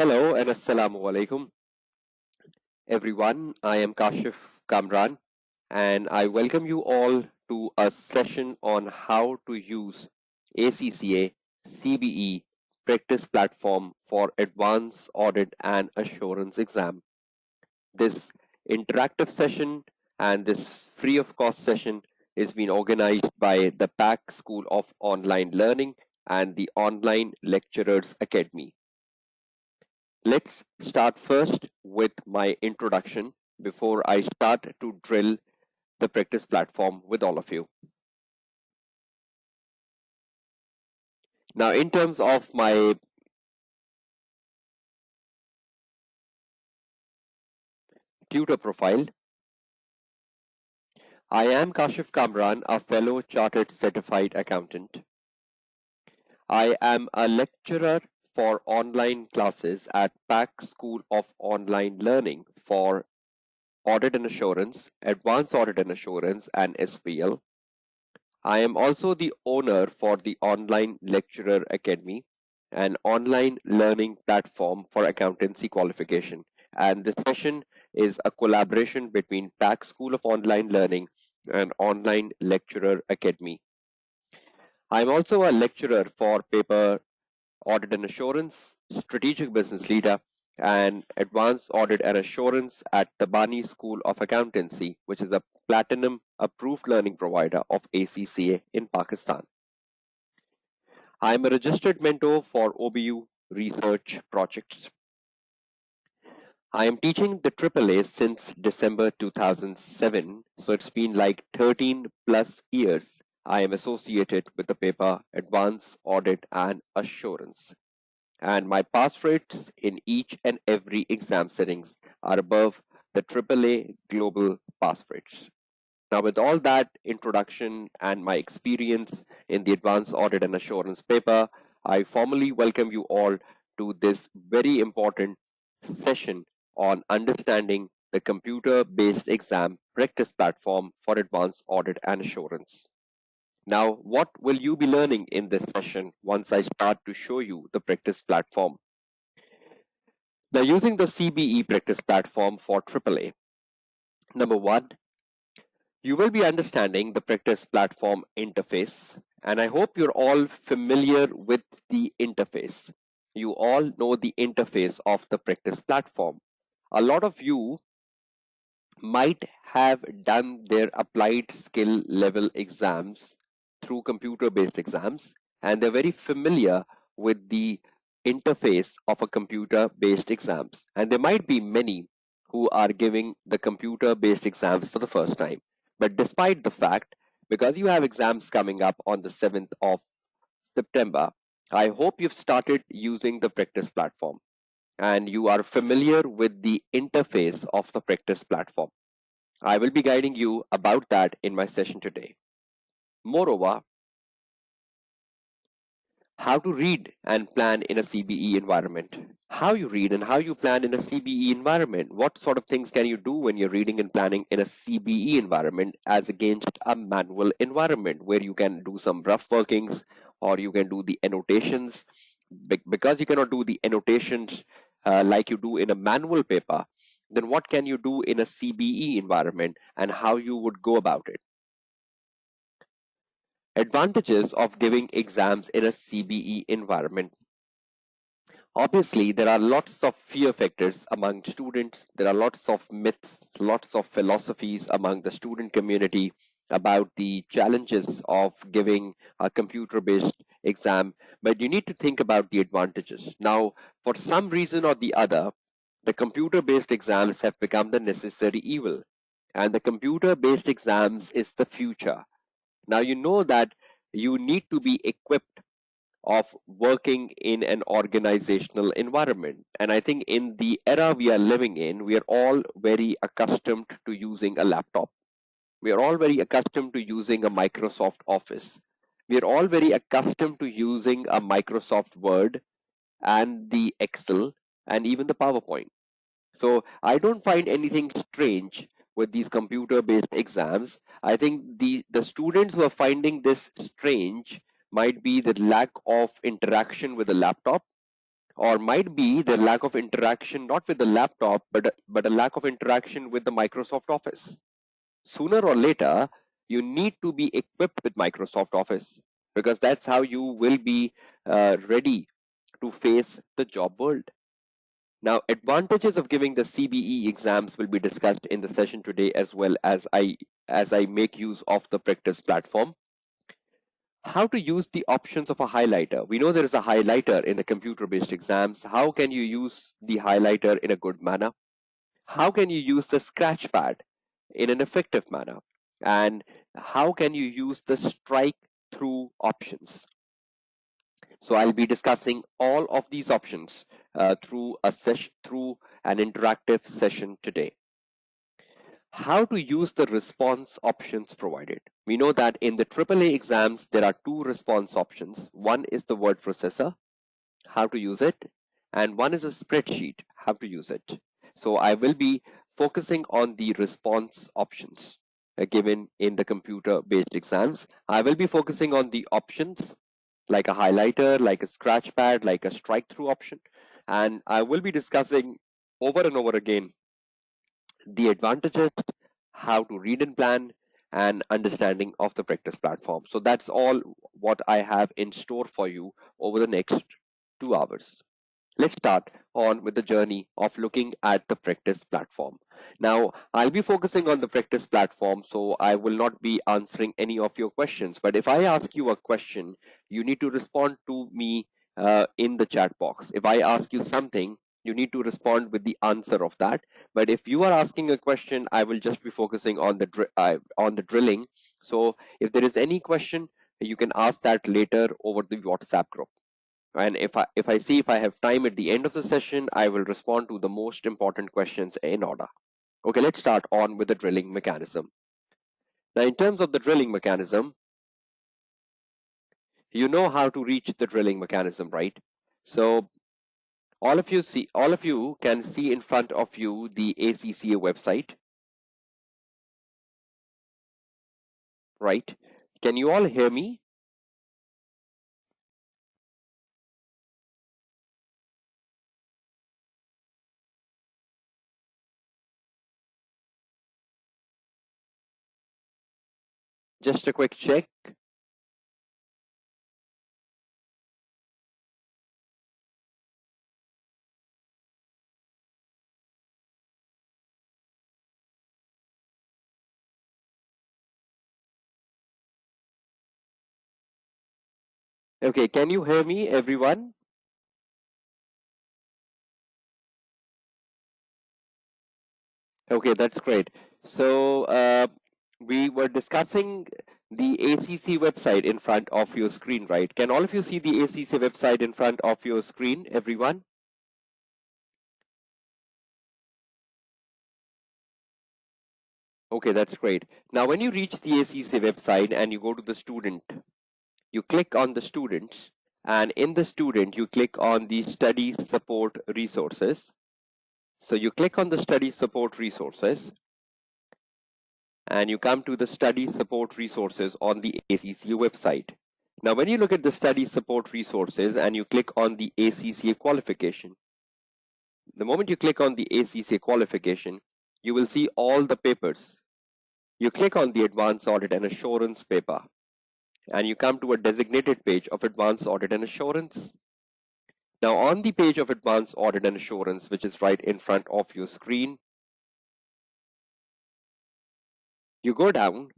Hello and Assalamu alaikum, everyone. I am Kashif Kamran and I welcome you all to a session on how to use ACCA CBE practice platform for advanced audit and assurance exam. This interactive session and this free of cost session is being organized by the PAC School of Online Learning and the Online Lecturers Academy. Let's start first with my introduction before I start to drill the practice platform with all of you. Now, in terms of my tutor profile, I am Kashif Kamran, a fellow chartered certified accountant. I am a lecturer for online classes at PAC School of Online Learning for Audit and Assurance, Advanced Audit and Assurance, and SPL. I am also the owner for the Online Lecturer Academy, an online learning platform for accountancy qualification. And this session is a collaboration between PAC School of Online Learning and Online Lecturer Academy. I'm also a lecturer for paper Audit and Assurance, Strategic Business Leader, and Advanced Audit and Assurance at the Bani School of Accountancy, which is a platinum approved learning provider of ACCA in Pakistan. I am a registered mentor for OBU research projects. I am teaching the AAA since December 2007, so it's been like 13 plus years I am associated with the paper Advanced Audit and Assurance. And my pass rates in each and every exam settings are above the AAA global pass rates. Now, with all that introduction and my experience in the Advanced Audit and Assurance paper, I formally welcome you all to this very important session on understanding the computer-based exam practice platform for Advanced Audit and Assurance. Now, what will you be learning in this session once I start to show you the practice platform? Now, using the CBE practice platform for AAA, number one, you will be understanding the practice platform interface, and I hope you're all familiar with the interface. You all know the interface of the practice platform. A lot of you might have done their applied skill level exams through computer-based exams, and they're very familiar with the interface of a computer-based exams. And there might be many who are giving the computer-based exams for the first time. But despite the fact, because you have exams coming up on the 7th of September, I hope you've started using the practice platform and you are familiar with the interface of the practice platform. I will be guiding you about that in my session today. Moreover, how to read and plan in a CBE environment. How you read and how you plan in a CBE environment. What sort of things can you do when you're reading and planning in a CBE environment as against a manual environment where you can do some rough workings or you can do the annotations. Because you cannot do the annotations like you do in a manual paper, then what can you do in a CBE environment and how you would go about it? Advantages of giving exams in a CBE environment. Obviously, there are lots of fear factors among students. There are lots of myths, lots of philosophies among the student community about the challenges of giving a computer-based exam, but you need to think about the advantages. Now, for some reason or the other, the computer-based exams have become the necessary evil, and the computer-based exams is the future. Now, you know that you need to be equipped of working in an organizational environment. And I think in the era we are living in, we are all very accustomed to using a laptop. We are all very accustomed to using a Microsoft Office. We are all very accustomed to using a Microsoft Word and the Excel and even the PowerPoint. So I don't find anything strange with these computer-based exams. I think the students who are finding this strange might be the lack of interaction with the laptop or might be the lack of interaction not with the laptop but a lack of interaction with the Microsoft Office. Sooner or later, you need to be equipped with Microsoft Office because that's how you will be ready to face the job world. Now, advantages of giving the CBE exams will be discussed in the session today, as well as I make use of the practice platform. How to use the options of a highlighter. We know there is a highlighter in the computer-based exams. How can you use the highlighter in a good manner? How can you use the scratch pad in an effective manner? And how can you use the strike through options? So I'll be discussing all of these options through an interactive session today. How to use the response options provided. We know that in the AAA exams, there are two response options. One is the word processor, how to use it, and one is a spreadsheet, how to use it. So I will be focusing on the response options given in the computer-based exams. I will be focusing on the options like a highlighter, like a scratch pad, like a strike through option. And I will be discussing over and over again the advantages, how to read and plan, and understanding of the practice platform. So that's all what I have in store for you over the next 2 hours. Let's start on with the journey of looking at the practice platform. Now, I'll be focusing on the practice platform, so I will not be answering any of your questions. But if I ask you a question, you need to respond to me in the chat box. If I ask you something, you need to respond with the answer of that. But if you are asking a question, I will just be focusing on the drilling. So if there is any question, you can ask that later over the WhatsApp group. And if I see if I have time at the end of the session, I will respond to the most important questions in order. Okay, let's start on with the drilling mechanism. Now, in terms of the drilling mechanism, you know how to reach the drilling mechanism, right? So all of you can see in front of you the ACCA website, right? Can you all hear me? Just a quick check. Okay, can you hear me, everyone? Okay, that's great. So we were discussing the ACC website in front of your screen, right? Can all of you see the ACC website in front of your screen, everyone? Okay, that's great. Now, when you reach the ACC website and you go to the student, you click on the students, and in the student, you click on the study support resources. So you click on the study support resources, and you come to the study support resources on the ACCA website. Now, when you look at the study support resources and you click on the ACCA qualification, the moment you click on the ACCA qualification, you will see all the papers. You click on the Advanced Audit and Assurance paper, and you come to a designated page of Advanced Audit and Assurance. Now, on the page of Advanced Audit and Assurance, which is right in front of your screen, you go down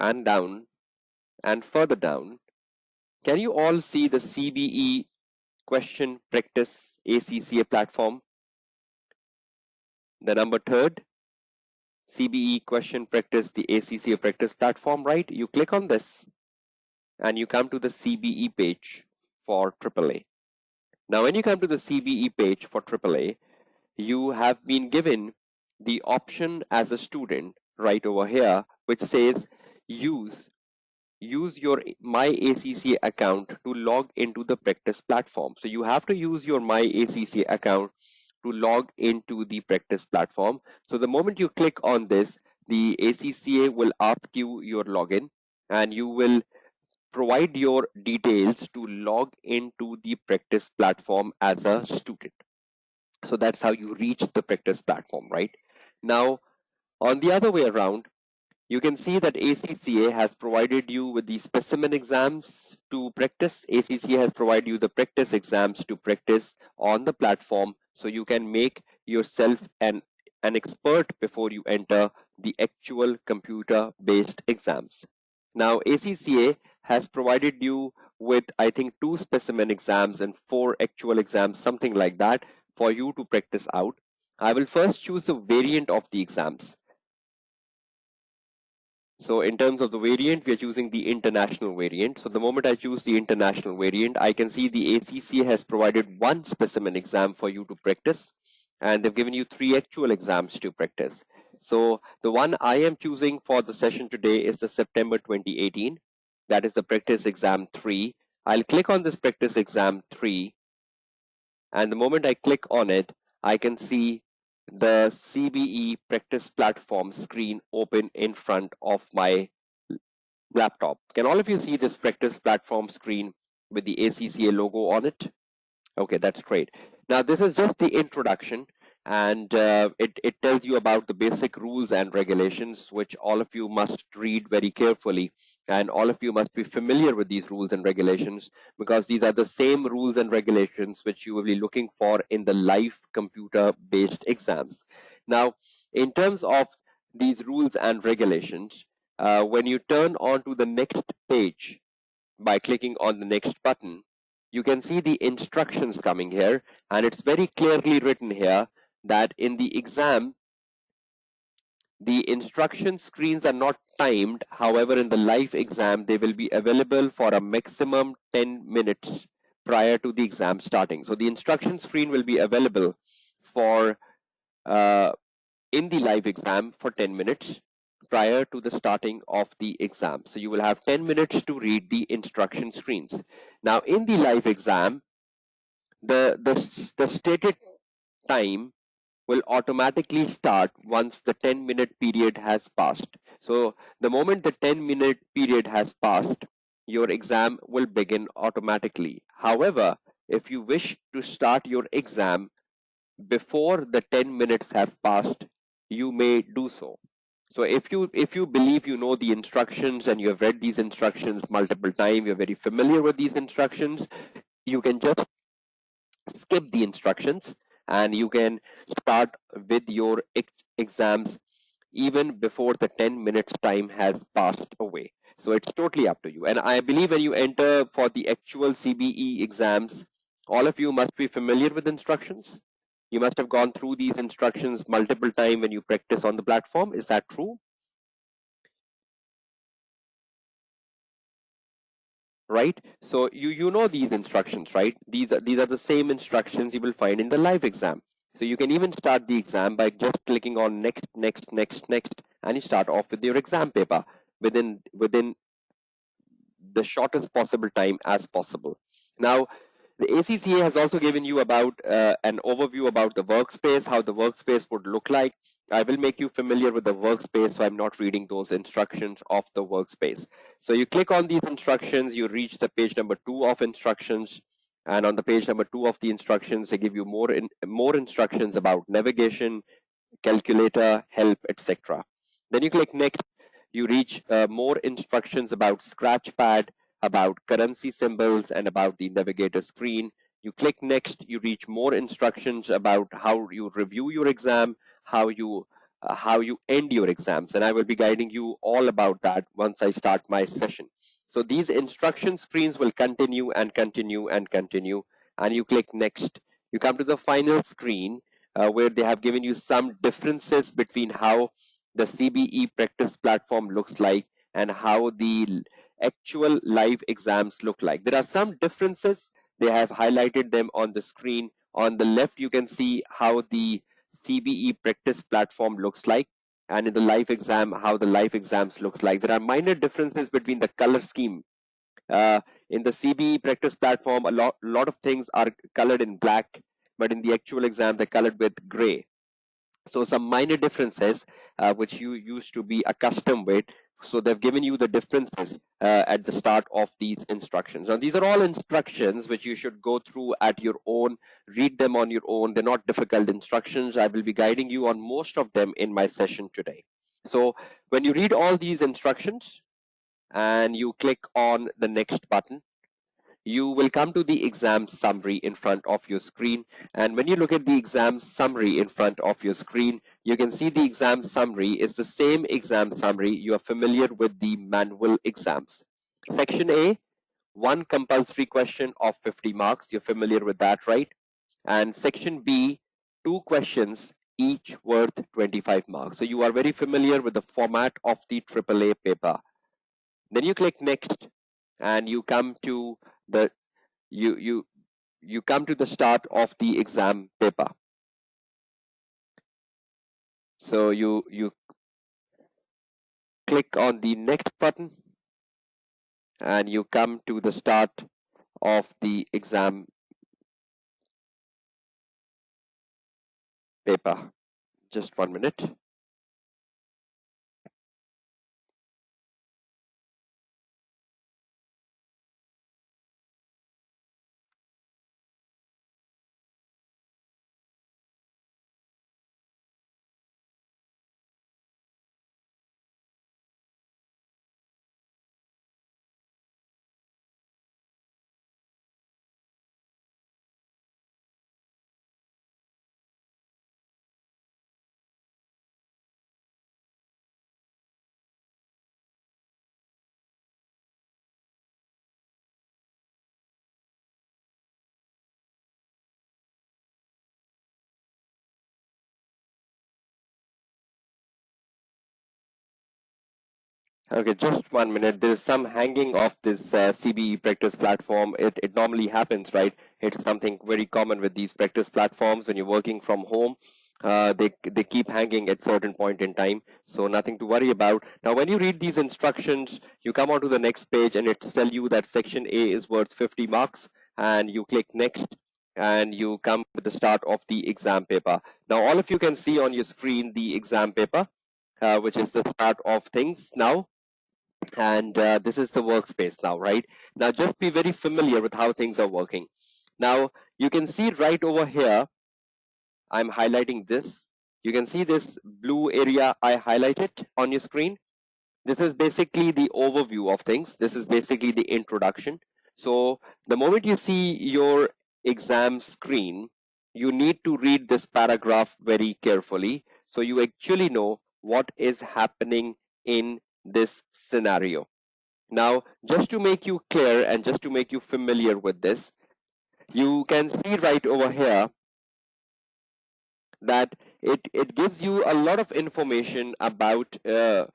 and down and further down. Can you all see the CBE question practice ACCA platform? The number third, CBE question practice, the ACCA practice platform, right? You click on this and you come to the CBE page for AAA. Now, when you come to the CBE page for AAA, you have been given the option as a student right over here, which says use your My ACCA account to log into the practice platform. So you have to use your My ACCA account to log into the practice platform. So the moment you click on this, the ACCA will ask you your login, and you will provide your details to log into the practice platform as a student. So that's how you reach the practice platform, right? Now, on the other way around, you can see that ACCA has provided you with the specimen exams to practice. ACCA has provided you the practice exams to practice on the platform, so you can make yourself an expert before you enter the actual computer-based exams. Now, ACCA has provided you with, I think, 2 specimen exams and 4 actual exams, something like that, for you to practice out. I will first choose the variant of the exams. So in terms of the variant, we are choosing the international variant. So the moment I choose the international variant, I can see the ACCA has provided 1 specimen exam for you to practice, and they've given you 3 actual exams to practice. So the one I am choosing for the session today is the September 2018. That is the practice exam 3. I'll click on this practice exam 3, and the moment I click on it, I can see the CBE practice platform screen open in front of my laptop. Can all of you see this practice platform screen with the ACCA logo on it? Okay, that's great. Now, this is just the introduction, and it tells you about the basic rules and regulations, which all of you must read very carefully, and all of you must be familiar with these rules and regulations, because these are the same rules and regulations which you will be looking for in the live computer-based exams. Now, in terms of these rules and regulations, when you turn on to the next page by clicking on the next button, you can see the instructions coming here, and it's very clearly written here that in the exam, the instruction screens are not timed. However, in the live exam, they will be available for a maximum 10 minutes prior to the exam starting. So the instruction screen will be available for in the live exam for 10 minutes prior to the starting of the exam. So you will have 10 minutes to read the instruction screens. Now, in the live exam, the stated time will automatically start once the 10-minute period has passed. So the moment the 10-minute period has passed, your exam will begin automatically. However, if you wish to start your exam before the 10 minutes have passed, you may do so. So if you believe you know the instructions and you have read these instructions multiple times, you're very familiar with these instructions, you can just skip the instructions and you can start with your exams even before the 10 minutes time has passed away. So it's totally up to you. And I believe when you enter for the actual CBE exams, all of you must be familiar with instructions. You must have gone through these instructions multiple times when you practice on the platform. Is that true? Right? So you know these instructions, right? These are the same instructions you will find in the live exam. So you can even start the exam by just clicking on next, next, next, next, and you start off with your exam paper within the shortest possible time as possible. Now, the ACCA has also given you about an overview about the workspace, how the workspace would look like. I will make you familiar with the workspace, so I'm not reading those instructions of the workspace. So you click on these instructions, you reach the page number 2 of instructions, and on the page number 2 of the instructions, they give you more instructions about navigation, calculator, help, etc. Then you click next, you reach more instructions about scratchpad, about currency symbols, and about the navigator screen. You click next, you reach more instructions about how you review your exam, how you end your exams, and I will be guiding you all about that once I start my session. So these instruction screens will continue and continue and continue, and you click next. You come to the final screen where they have given you some differences between how the CBE practice platform looks like and how the actual live exams look like. There are some differences. They have highlighted them on the screen. On the left, you can see how the CBE practice platform looks like, and in the live exam, how the live exams looks like. There are minor differences between the color scheme. In the CBE practice platform, a lot of things are colored in black, but in the actual exam, they're colored with gray. So some minor differences which you used to be accustomed with So they've given you the differences at the start of these instructions. Now, these are all instructions which you should go through at your own, read them on your own. They're not difficult instructions. I will be guiding you on most of them in my session today. So when you read all these instructions and you click on the next button, you will come to the exam summary in front of your screen. And when you look at the exam summary in front of your screen, you can see the exam summary is the same exam summary you are familiar with the manual exams. Section A, one compulsory question of 50 marks. You're familiar with that, right? And section B, two questions, each worth 25 marks. So you are very familiar with the format of the AAA paper. Then you click next and you come to the you come to the start of the exam paper. So you click on the next button and you come to the start of the exam paper. Just 1 minute. Okay, just 1 minute. There's some hanging of this CBE practice platform. It normally happens, right? It's something very common with these practice platforms when you're working from home. They keep hanging at certain point in time, so nothing to worry about. Now, when you read these instructions, you come on to the next page and it's tell you that section A is worth 50 marks, and you click next, and you come with the start of the exam paper. Now, all of you can see on your screen the exam paper, which is the start of things now. And this is the workspace now, right? Now, just be very familiar with how things are working. Now, you can see right over here, I'm highlighting this. You can see this blue area I highlighted on your screen. This is basically the overview of things. This is basically the introduction. So the moment you see your exam screen, you need to read this paragraph very carefully so you actually know what is happening in this scenario. Now, just to make you clear and just to make you familiar with this, you can see right over here that it gives you a lot of information about the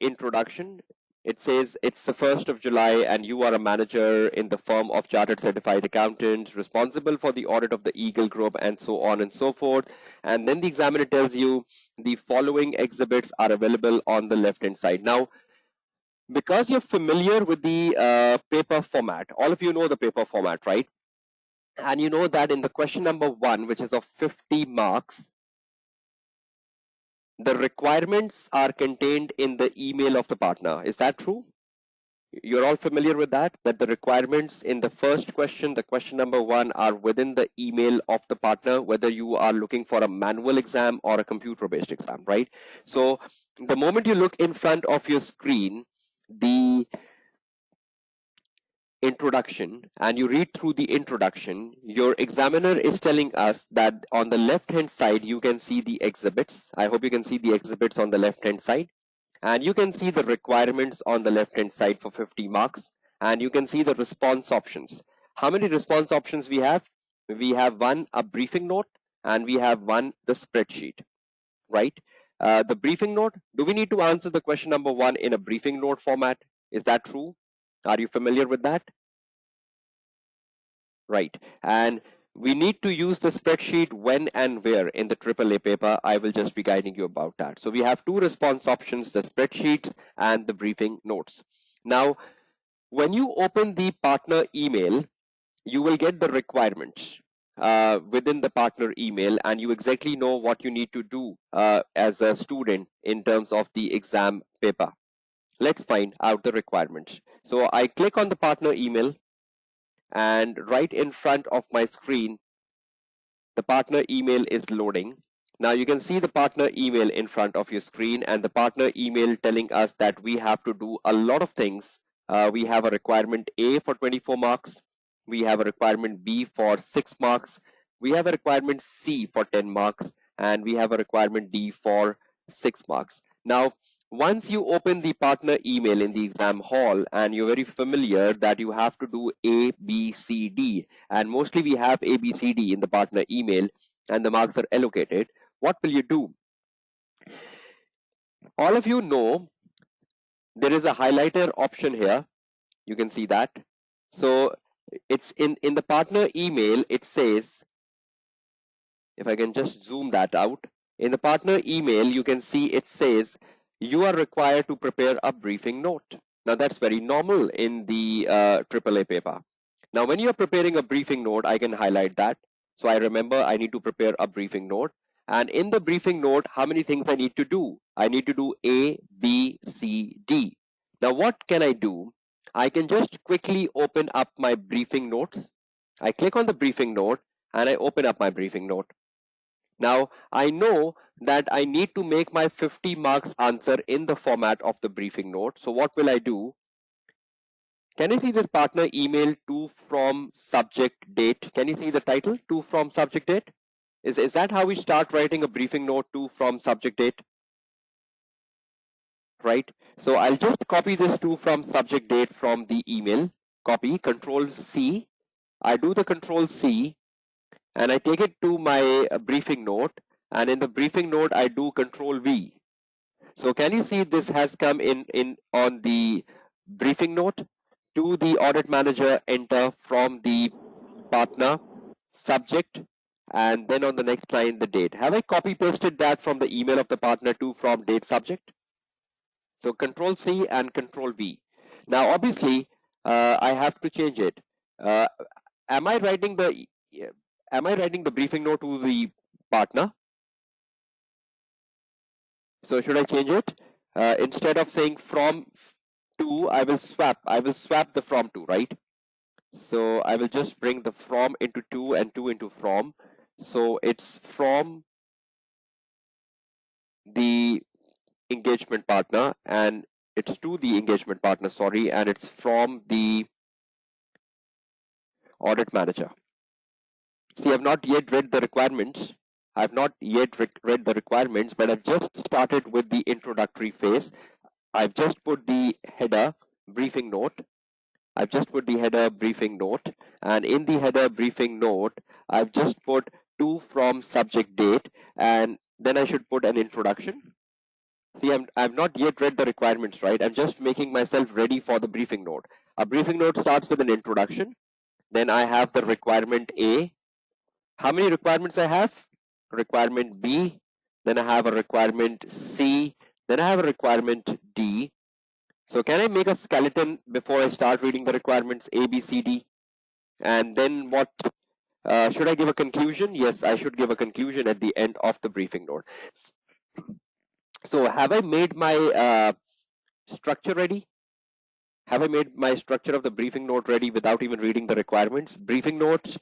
introduction. It says it's the 1st of July and you are a manager in the firm of chartered certified accountants responsible for the audit of the Eagle Group and so on and so forth. And then the examiner tells you the following exhibits are available on the left hand side. Now, because you're familiar with the paper format, all of you know the paper format, right? And you know that in the question number 1, which is of 50 marks, the requirements are contained in the email of the partner. Is that true? You're all familiar with that? That the requirements in the first question, the question number 1, are within the email of the partner, whether you are looking for a manual exam or a computer-based exam, right? So the moment you look in front of your screen, the introduction, and you read through the introduction, your examiner is telling us that on the left hand side you can see the exhibits. I hope you can see the exhibits on the left hand side, and you can see the requirements on the left hand side for 50 marks, and you can see the response options. How many response options we have? We have one, a briefing note, and we have one, the spreadsheet, right? The briefing note, do we need to answer the question number 1 in a briefing note format? Is that true? Are you familiar with that? Right. And we need to use the spreadsheet when and where in the AAA paper. I will just be guiding you about that. So we have two response options, the spreadsheets and the briefing notes. Now, when you open the partner email, you will get the requirements. within the partner email, and you exactly know what you need to do as a student in terms of the exam paper. Let's find out the requirements. So I click on the partner email, and right in front of my screen, the partner email is loading. Now you can see the partner email in front of your screen, and the partner email telling us that we have to do a lot of things. We have a requirement A for 24 marks. We have a requirement B for 6 marks. We have a requirement C for 10 marks. And we have a requirement D for 6 marks. Now, once you open the partner email in the exam hall, and you're very familiar that you have to do A, B, C, D, and mostly we have A, B, C, D in the partner email, and the marks are allocated, what will you do? All of you know there is a highlighter option here. You can see that. So it's in the partner email, it says, if I can just zoom that out, in the partner email, you can see it says, you are required to prepare a briefing note. Now that's very normal in the AAA paper. Now, when you're preparing a briefing note, I can highlight that. So I remember I need to prepare a briefing note. And in the briefing note, how many things I need to do? I need to do A, B, C, D. Now, what can I do? I can just quickly open up my briefing notes. I click on the briefing note and I open up my briefing note. Now, I know that I need to make my 50 marks answer in the format of the briefing note. So what will I do? Can you see this partner email to from subject date? Can you see the title to from subject date? Is that how we start writing a briefing note to from subject date? Right. So I'll just copy this to from subject date from the email. Copy, Control C. I do the Control C and I take it to my briefing note. And in the briefing note, I do Control V. So can you see this has come in on the briefing note? To the audit manager, enter from the partner, subject, and then on the next line, the date. Have I copy pasted that from the email of the partner to from date subject? So Control C and Control V. Now, obviously, I have to change it. Uh, am I writing the briefing note to the partner? So should I change it? Instead of saying from to, I will swap the from to, right? So I will just bring the from into to and to into from. So it's from the engagement partner and it's to the engagement partner, sorry, and it's from the audit manager. See, I've not yet read the requirements. I've not yet read the requirements, but I've just started with the introductory phase. I've just put the header briefing note. I've just put the header briefing note, and in the header briefing note, I've just put to from subject date, and then I should put an introduction. See, I've not yet read the requirements, right? I'm just making myself ready for the briefing note. A briefing note starts with an introduction. Then I have the requirement A. How many requirements I have? Requirement B. Then I have a requirement C. Then I have a requirement D. So can I make a skeleton before I start reading the requirements A, B, C, D? And then what? Should I give a conclusion? Yes, I should give a conclusion at the end of the briefing note. So have I made my structure ready? Have I made my structure of the briefing note ready without even reading the requirements? Briefing notes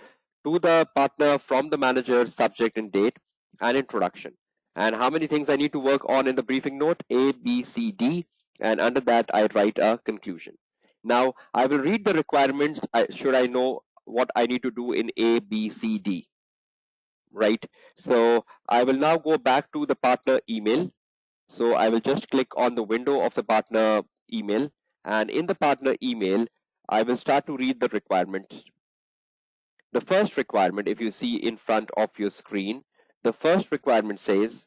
to the partner from the manager, subject and date, and introduction. And how many things I need to work on in the briefing note? A, B, C, D. And under that, I write a conclusion. Now, I will read the requirements should I know what I need to do in A, B, C, D. Right? So I will now go back to the partner email. So I will just click on the window of the partner email. And in the partner email, I will start to read the requirements. The first requirement, if you see in front of your screen, the first requirement says,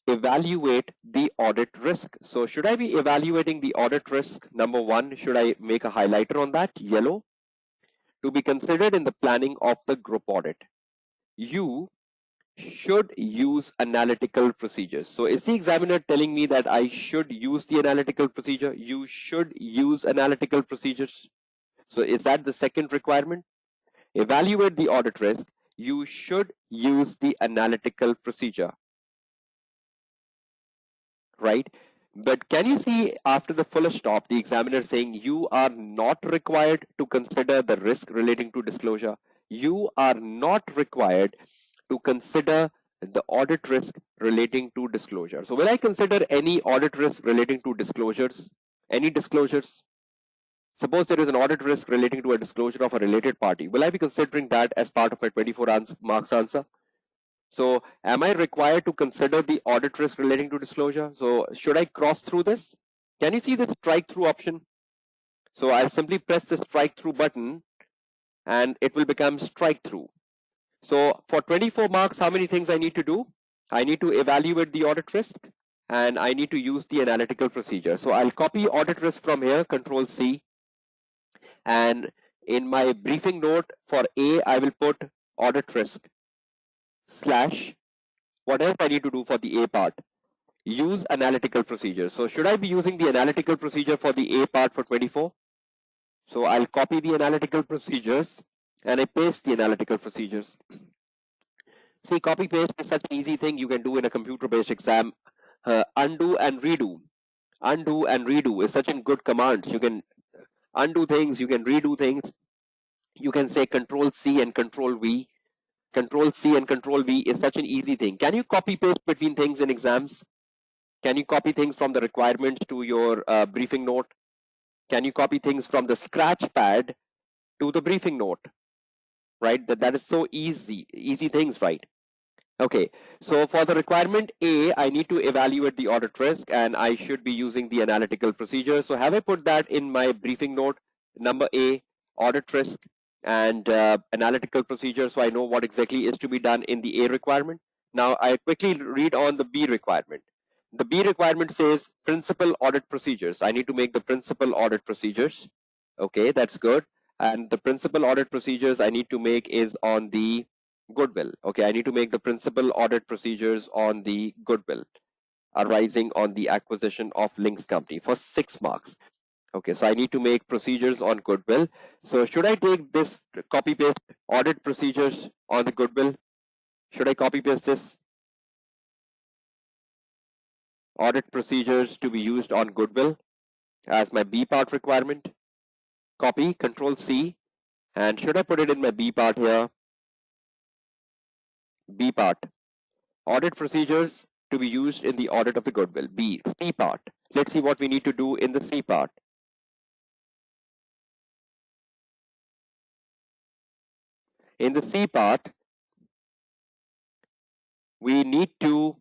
evaluate the audit risk. So should I be evaluating the audit risk? Number one, should I make a highlighter on that? Yellow. To be considered in the planning of the group audit. You should use analytical procedures. So is the examiner telling me that I should use the analytical procedure? You should use analytical procedures. So is that the second requirement? evaluate the audit risk, you should use the analytical procedure, right? But can you see after the full stop, the examiner saying you are not required to consider the risk relating to disclosure. You are not required to consider the audit risk relating to disclosure. So will I consider any audit risk relating to disclosures? Any disclosures? Suppose there is an audit risk relating to a disclosure of a related party. Will I be considering that as part of my 24 marks answer? So am I required to consider the audit risk relating to disclosure? So should I cross through this? Can you see the strike through option? So I'll simply press the strike through button and it will become strike through. So for 24 marks, how many things I need to do? I need to evaluate the audit risk and I need to use the analytical procedure. So I'll copy audit risk from here, Control C, and in my briefing note for A, I will put audit risk slash what else I need to do for the A part. Use analytical procedure. So should I be using the analytical procedure for the A part for 24? So I'll copy the analytical procedures and I paste the analytical procedures. See, copy paste is such an easy thing you can do in a computer based exam. Undo and redo. Undo and redo is such a good command. You can undo things, you can redo things. You can say Control C and Control V. Control C and Control V is such an easy thing. Can you copy paste between things in exams? Can you copy things from the requirements to your briefing note? Can you copy things from the scratch pad to the briefing note? Right? That is so easy things, right? Okay, so for the requirement A, I need to evaluate the audit risk and I should be using the analytical procedure. So have I put that in my briefing note? Number A, audit risk and analytical procedure, so I know what exactly is to be done in the A requirement. Now I quickly read on the B requirement. The B requirement says principal audit procedures. I need to make the principal audit procedures. Okay, that's good. And the principal audit procedures I need to make is on the goodwill. Okay, I need to make the principal audit procedures on the goodwill arising on the acquisition of Links company for 6 marks. Okay, so I need to make procedures on goodwill. So should I take this copy paste audit procedures on the goodwill? Should I copy paste this? Audit procedures to be used on goodwill as my B part requirement. Copy, Control C, and should I put it in my B part here? B part. Audit procedures to be used in the audit of the goodwill. B, C part. Let's see what we need to do in the C part. In the C part, we need to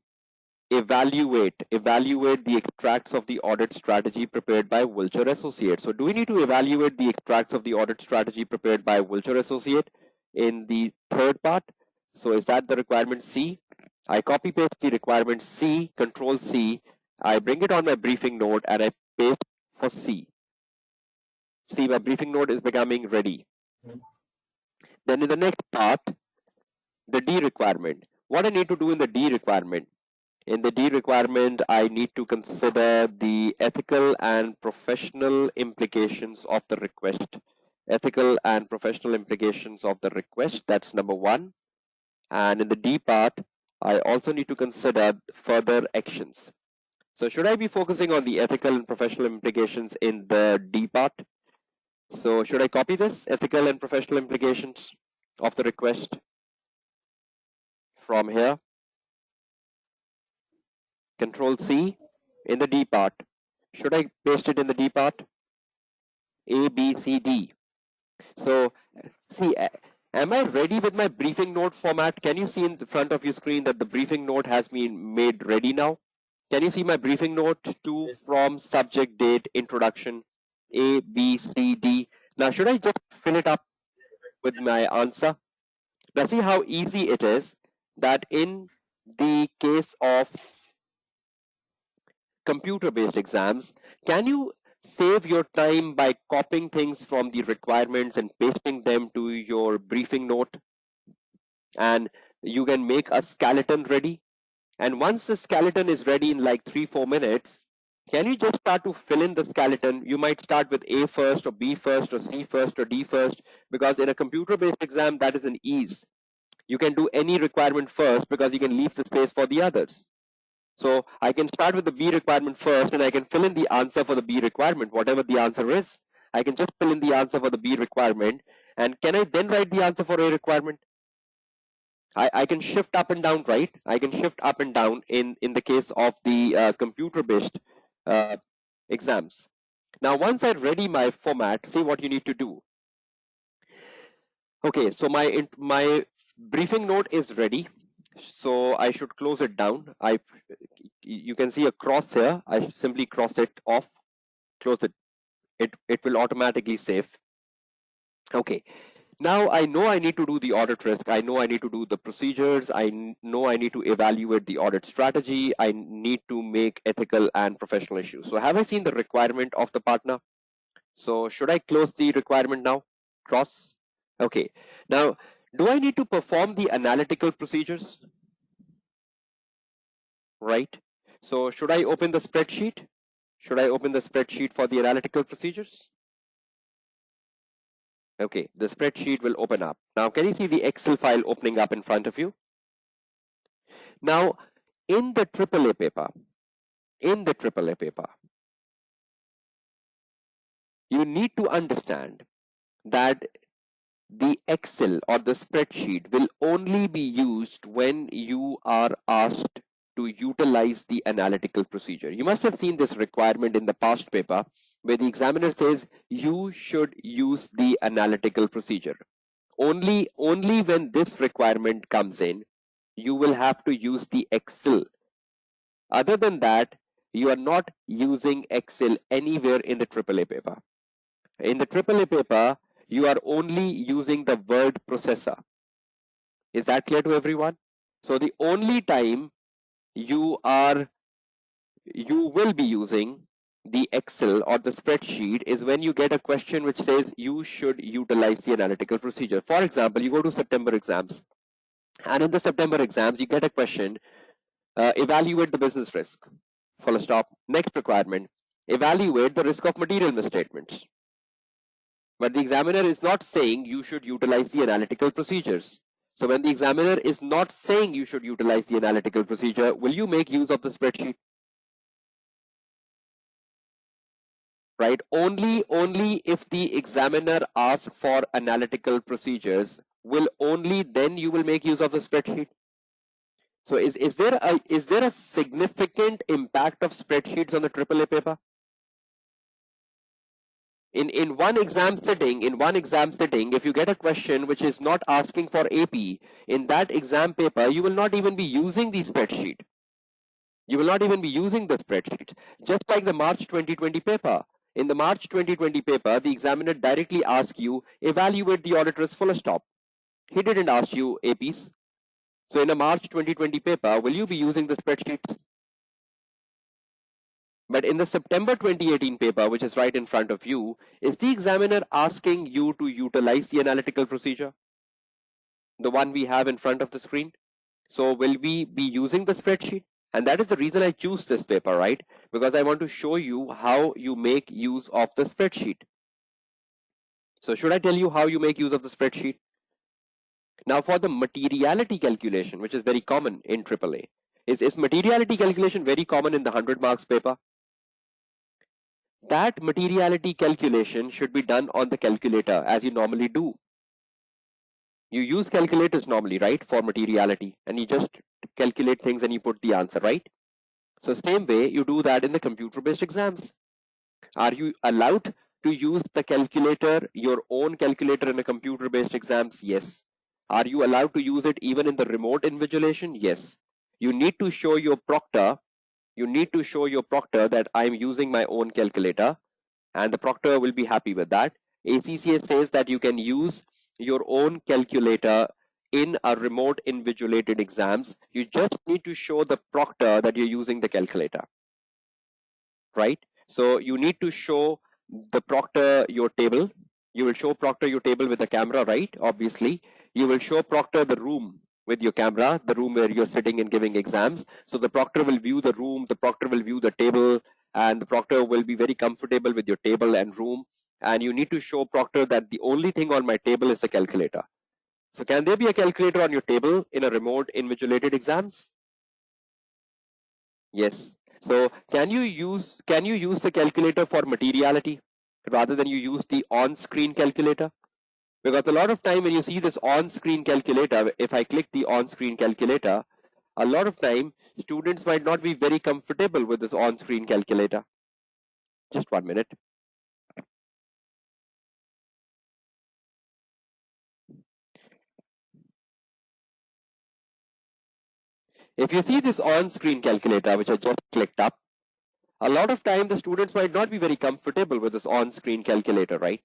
evaluate the extracts of the audit strategy prepared by Wiltshire Associate. So do we need to evaluate the extracts of the audit strategy prepared by Wiltshire Associate in the third part? So is that the requirement C? I copy paste the requirement C, Control C. I bring it on my briefing note and I paste for C. See, my briefing note is becoming ready. Then in the next part, the D requirement. What I need to do in the D requirement? In the D requirement, I need to consider the ethical and professional implications of the request. Ethical and professional implications of the request, that's number 1. And in the D part, I also need to consider further actions. So should I be focusing on the ethical and professional implications in the D part? So should I copy this, ethical and professional implications of the request from here? Control C in the D part. Should I paste it in the D part? A, B, C, D. So see, am I ready with my briefing note format? Can you see in the front of your screen that the briefing note has been made ready now? Can you see my briefing note to from subject date introduction A, B, C, D? Now should I just fill it up with my answer? Now see how easy it is that in the case of computer-based exams, can you save your time by copying things from the requirements and pasting them to your briefing note? And you can make a skeleton ready. And once the skeleton is ready in like 3-4 minutes, can you just start to fill in the skeleton? You might start with A first, or B first, or C first, or D first, because in a computer-based exam, that is an ease. You can do any requirement first because you can leave the space for the others. So I can start with the B requirement first, and I can fill in the answer for the B requirement, whatever the answer is. I can just fill in the answer for the B requirement, and can I then write the answer for A requirement? I can shift up and down, right? I can shift up and down in the case of the computer-based exams. Now, once I ready my format, see what you need to do. Okay, so my briefing note is ready, so I should close it down. You can see a cross here. I simply cross it off, close it. It will automatically save. Okay. Now I know I need to do the audit risk. I know I need to do the procedures. I know I need to evaluate the audit strategy. I need to make ethical and professional issues. So have I seen the requirement of the partner? So should I close the requirement now? Cross. Okay. Now, do I need to perform the analytical procedures? Right. So should I open the spreadsheet? Should I open the spreadsheet for the analytical procedures? Okay, the spreadsheet will open up. Now, can you see the Excel file opening up in front of you? Now, in the AAA paper, you need to understand that the Excel or the spreadsheet will only be used when you are asked to utilize the analytical procedure. You must have seen this requirement in the past paper where the examiner says you should use the analytical procedure. Only when this requirement comes in, you will have to use the Excel. Other than that, you are not using Excel anywhere in the AAA paper. In the AAA paper, you are only using the word processor. Is that clear to everyone? So the only time you will be using the Excel or the spreadsheet is when you get a question which says you should utilize the analytical procedure. For example, you go to September exams, and in the September exams, you get a question, evaluate the business risk, full stop. Next requirement, evaluate the risk of material misstatements. But the examiner is not saying you should utilize the analytical procedures. So when the examiner is not saying you should utilize the analytical procedure, will you make use of the spreadsheet? Right? Only if the examiner asks for analytical procedures, will only then you will make use of the spreadsheet. So is there a significant impact of spreadsheets on the AAA paper? In one exam sitting, if you get a question which is not asking for AP, in that exam paper, you will not even be using the spreadsheet. You will not even be using the spreadsheet. Just like the March 2020 paper. In the March 2020 paper, the examiner directly asks you, evaluate the auditors full stop. He didn't ask you APs. So in a March 2020 paper, will you be using the spreadsheets? But in the September 2018 paper, which is right in front of you, is the examiner asking you to utilize the analytical procedure? The one we have in front of the screen? So will we be using the spreadsheet? And that is the reason I choose this paper, right? Because I want to show you how you make use of the spreadsheet. So should I tell you how you make use of the spreadsheet? Now for the materiality calculation, which is very common in AAA, is materiality calculation very common in the 100 marks paper? That materiality calculation should be done on the calculator as you normally do. You use calculators normally, right, for materiality, and you just calculate things and you put the answer, right? So same way you do that in the computer-based exams. Are you allowed to use the calculator, your own calculator in a computer-based exams? Yes. Are you allowed to use it even in the remote invigilation? Yes. You need to show your proctor that I'm using my own calculator, and the proctor will be happy with that. ACCA says that you can use your own calculator in a remote invigilated exams. You just need to show the proctor that you're using the calculator, right? So you need to show the proctor your table. You will show proctor your table with the camera, right? Obviously, you will show proctor the room with your camera, the room where you're sitting and giving exams. So the proctor will view the room, the proctor will view the table, and the proctor will be very comfortable with your table and room, and you need to show proctor that the only thing on my table is the calculator. So can there be a calculator on your table in a remote invigilated exams? Yes. So can you use the calculator for materiality rather than you use the on-screen calculator? Because a lot of time when you see this on-screen calculator, if I click the on-screen calculator, a lot of time students might not be very comfortable with this on-screen calculator. Just 1 minute. If you see this on-screen calculator, which I just clicked up, a lot of time the students might not be very comfortable with this on-screen calculator, right?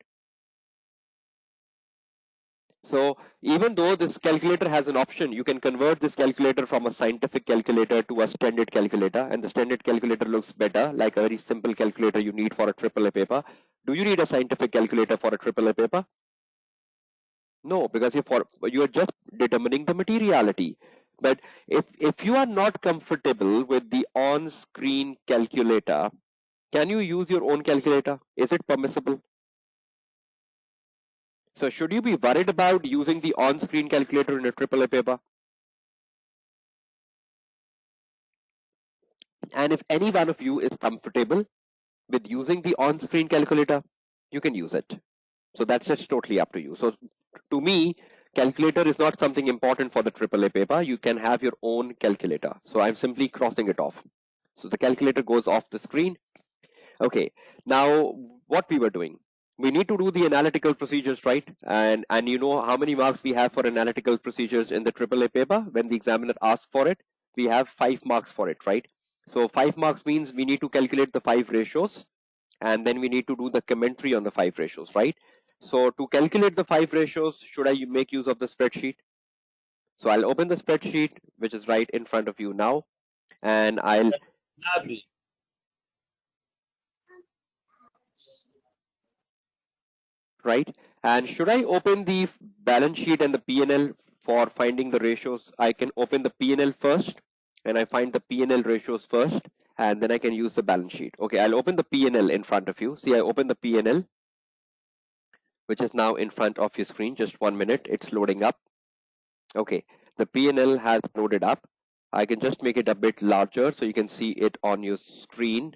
So even though this calculator has an option, you can convert this calculator from a scientific calculator to a standard calculator, and the standard calculator looks better, like a very simple calculator you need for a AAA paper. Do you need a scientific calculator for a AAA paper? No, because you're just determining the materiality. But if you are not comfortable with the on-screen calculator, can you use your own calculator? Is it permissible? So should you be worried about using the on-screen calculator in a AAA paper? And if any one of you is comfortable with using the on-screen calculator, you can use it. So that's just totally up to you. So to me, calculator is not something important for the AAA paper. You can have your own calculator. So I'm simply crossing it off. So the calculator goes off the screen. Okay, now what we were doing, we need to do the analytical procedures, right? And you know how many marks we have for analytical procedures in the AAA paper when the examiner asks for it? We have 5 marks for it, right? So 5 marks means we need to calculate the 5 ratios, and then we need to do the commentary on the 5 ratios, right? So to calculate the 5 ratios, should I make use of the spreadsheet? So I'll open the spreadsheet, which is right in front of you now, and I'll right? And should I open the balance sheet and the P&L for finding the ratios? I can open the P&L first, and I find the P&L ratios first, and then I can use the balance sheet. Okay, I'll open the P&L in front of you. See, I open the P&L, which is now in front of your screen. Just 1 minute, it's loading up. Okay, the P&L has loaded up. I can just make it a bit larger so you can see it on your screen.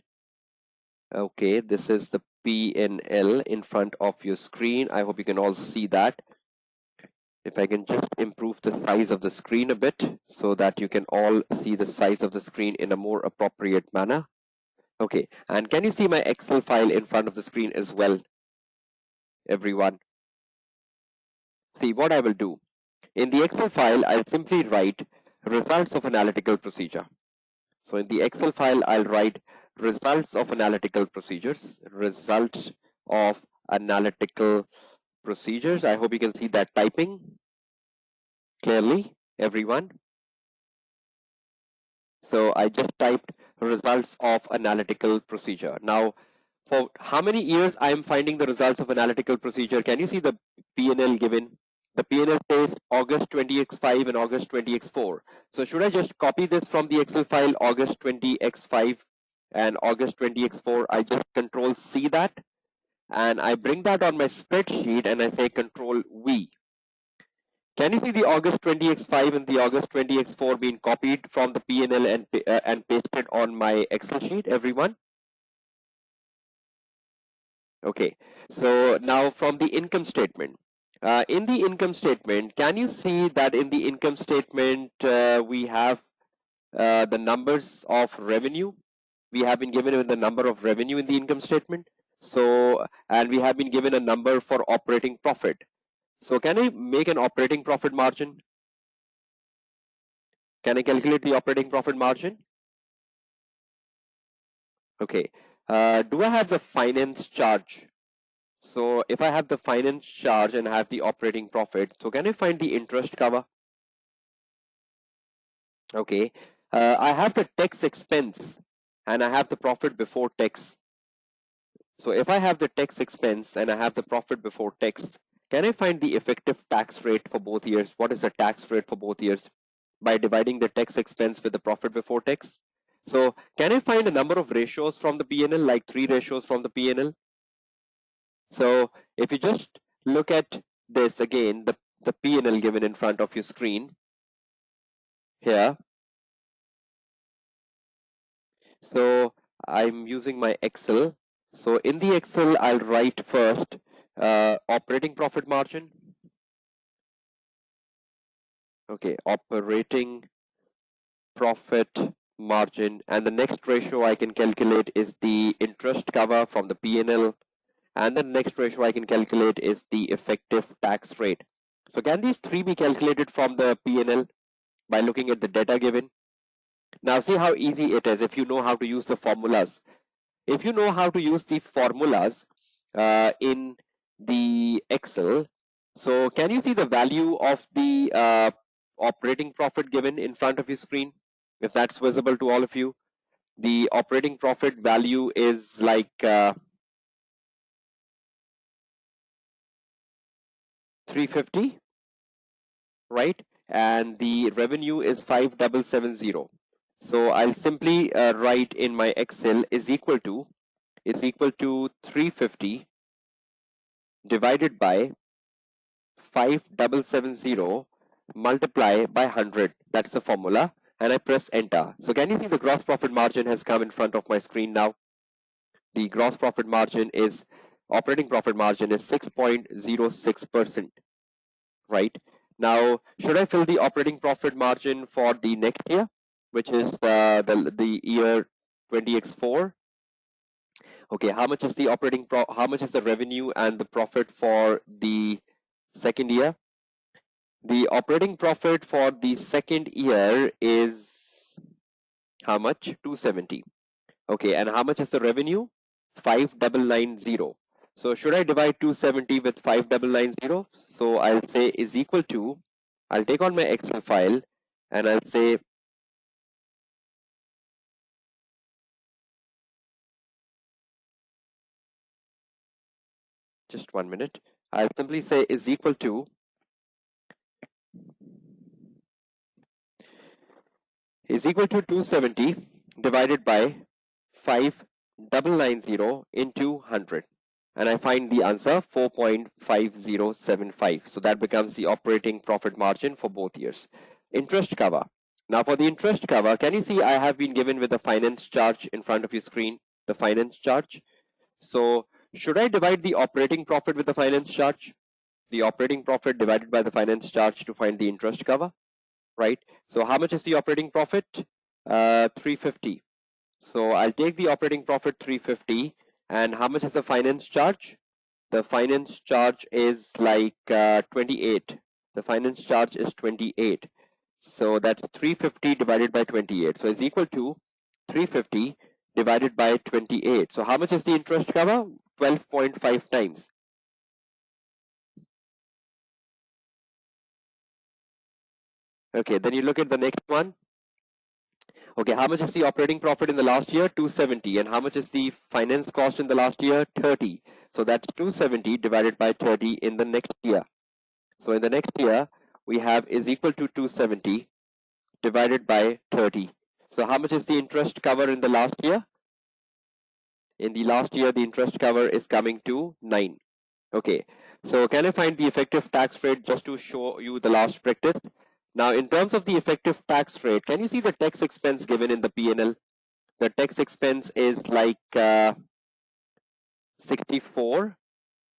Okay, this is the P&L in front of your screen. I hope you can all see that. If I can just improve the size of the screen a bit so that you can all see the size of the screen in a more appropriate manner. Okay, and can you see my Excel file in front of the screen as well, everyone? See what I will do. In the Excel file, I'll simply write results of analytical procedure. So in the Excel file, I'll write results of analytical procedures, results of analytical procedures. I hope you can see that typing clearly, everyone. So I just typed results of analytical procedure. Now, for how many years I am finding the results of analytical procedure? Can you see the P&L given? The P&L says August 20x5 and August 20x4. So should I just copy this from the Excel file, August 20x5 and August 20x4? I just control C that, and I bring that on my spreadsheet and I say control V. Can you see the August 20x5 and the August 20x4 being copied from the P&L and pasted on my Excel sheet, everyone? Okay, so now from the income statement. In the income statement, can you see that in the income statement we have the numbers of revenue? We have been given the number of revenue in the income statement. So, and we have been given a number for operating profit. So can I make an operating profit margin? Can I calculate the operating profit margin? Okay. Do I have the finance charge? So if I have the finance charge and have the operating profit, so can I find the interest cover? Okay. I have the tax expense and I have the profit before tax. So if I have the tax expense and I have the profit before tax, can I find the effective tax rate for both years? What is the tax rate for both years? By dividing the tax expense with the profit before tax. So can I find a number of ratios from the P&L, like 3 ratios from the P&L? So if you just look at this again, the P&L given in front of your screen here. So I'm using my Excel. So in the Excel, I'll write first operating profit margin. Okay, operating profit margin, and the next ratio I can calculate is the interest cover from the P&L, and the next ratio I can calculate is the effective tax rate. So can these three be calculated from the P&L by looking at the data given? Now see how easy it is if you know how to use the formulas. If you know how to use the formulas in the Excel, so can you see the value of the operating profit given in front of your screen? If that's visible to all of you, the operating profit value is like 350, right? And the revenue is 5770. So I'll simply write in my Excel is equal to 350 divided by 5770 multiply by 100. That's the formula, and I press enter. So can you see the gross profit margin has come in front of my screen now? The gross profit margin is operating profit margin is 6.06%, right? Now, should I fill the operating profit margin for the next year, which is the year 20x4? Okay, how much is the how much is the revenue and the profit for the second year? The operating profit for the second year is how much? 270. Okay, and how much is the revenue? 5990. So should I divide 270 with 5990? So I'll say is equal to, I'll take on my Excel file and I'll say just 1 minute. I'll simply say is equal to 270 divided by 5990 into 100. And I find the answer 4.5075. So that becomes the operating profit margin for both years. Interest cover. Now for the interest cover, can you see I have been given with the finance charge in front of your screen, the finance charge. So should I divide the operating profit with the finance charge? The operating profit divided by the finance charge to find the interest cover, right? So how much is the operating profit? 350. So I'll take the operating profit 350, and how much is the finance charge? The finance charge is like 28. The finance charge is 28. So that's 350 divided by 28. So it's equal to 350 divided by 28. So how much is the interest cover? 12.5 times. Okay, then you look at the next one. Okay, how much is the operating profit in the last year? 270. And how much is the finance cost in the last year? 30. So that's 270 divided by 30 in the next year. So in the next year, we have is equal to 270 divided by 30. So how much is the interest cover in the last year? In the last year, the interest cover is coming to 9. Okay, so can I find the effective tax rate just to show you the last practice? Now, in terms of the effective tax rate, can you see the tax expense given in the P&L? The tax expense is like 64.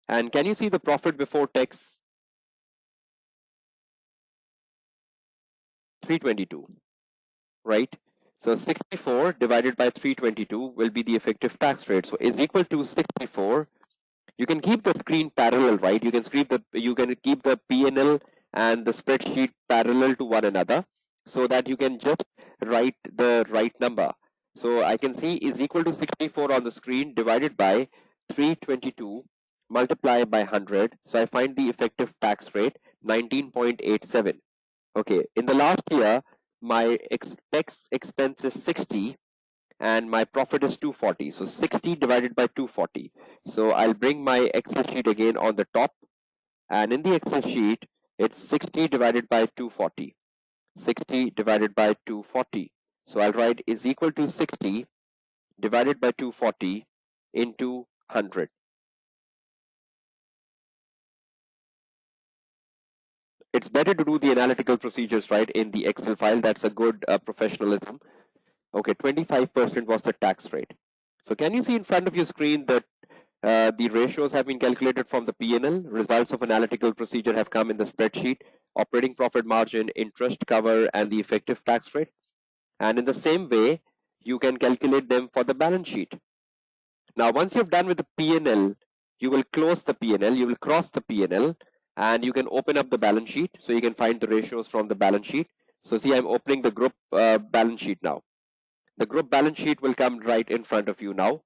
And can you see the profit before tax? 322, right? So 64 divided by 322 will be the effective tax rate. So is equal to 64. You can keep the screen parallel, right? You can keep the P&L and the spreadsheet parallel to one another so that you can just write the right number. So I can see is equal to 64 on the screen divided by 322 multiplied by 100. So I find the effective tax rate 19.87. Okay, in the last year, my tax expense is 60 and my profit is 240. So 60 divided by 240. So I'll bring my Excel sheet again on the top, and in the Excel sheet, it's 60 divided by 240. 60 divided by 240. So I'll write is equal to 60 divided by 240 into 100. It's better to do the analytical procedures, right, in the Excel file. That's a good professionalism. Okay, 25% was the tax rate. So can you see in front of your screen that the ratios have been calculated from the P&L? Results of analytical procedure have come in the spreadsheet: operating profit margin, interest cover, and the effective tax rate. And in the same way, you can calculate them for the balance sheet. Now, once you've done with the P&L, you will close the P&L, you will cross the P&L, and you can open up the balance sheet, so you can find the ratios from the balance sheet. So see, I'm opening the group balance sheet now. The group balance sheet will come right in front of you now.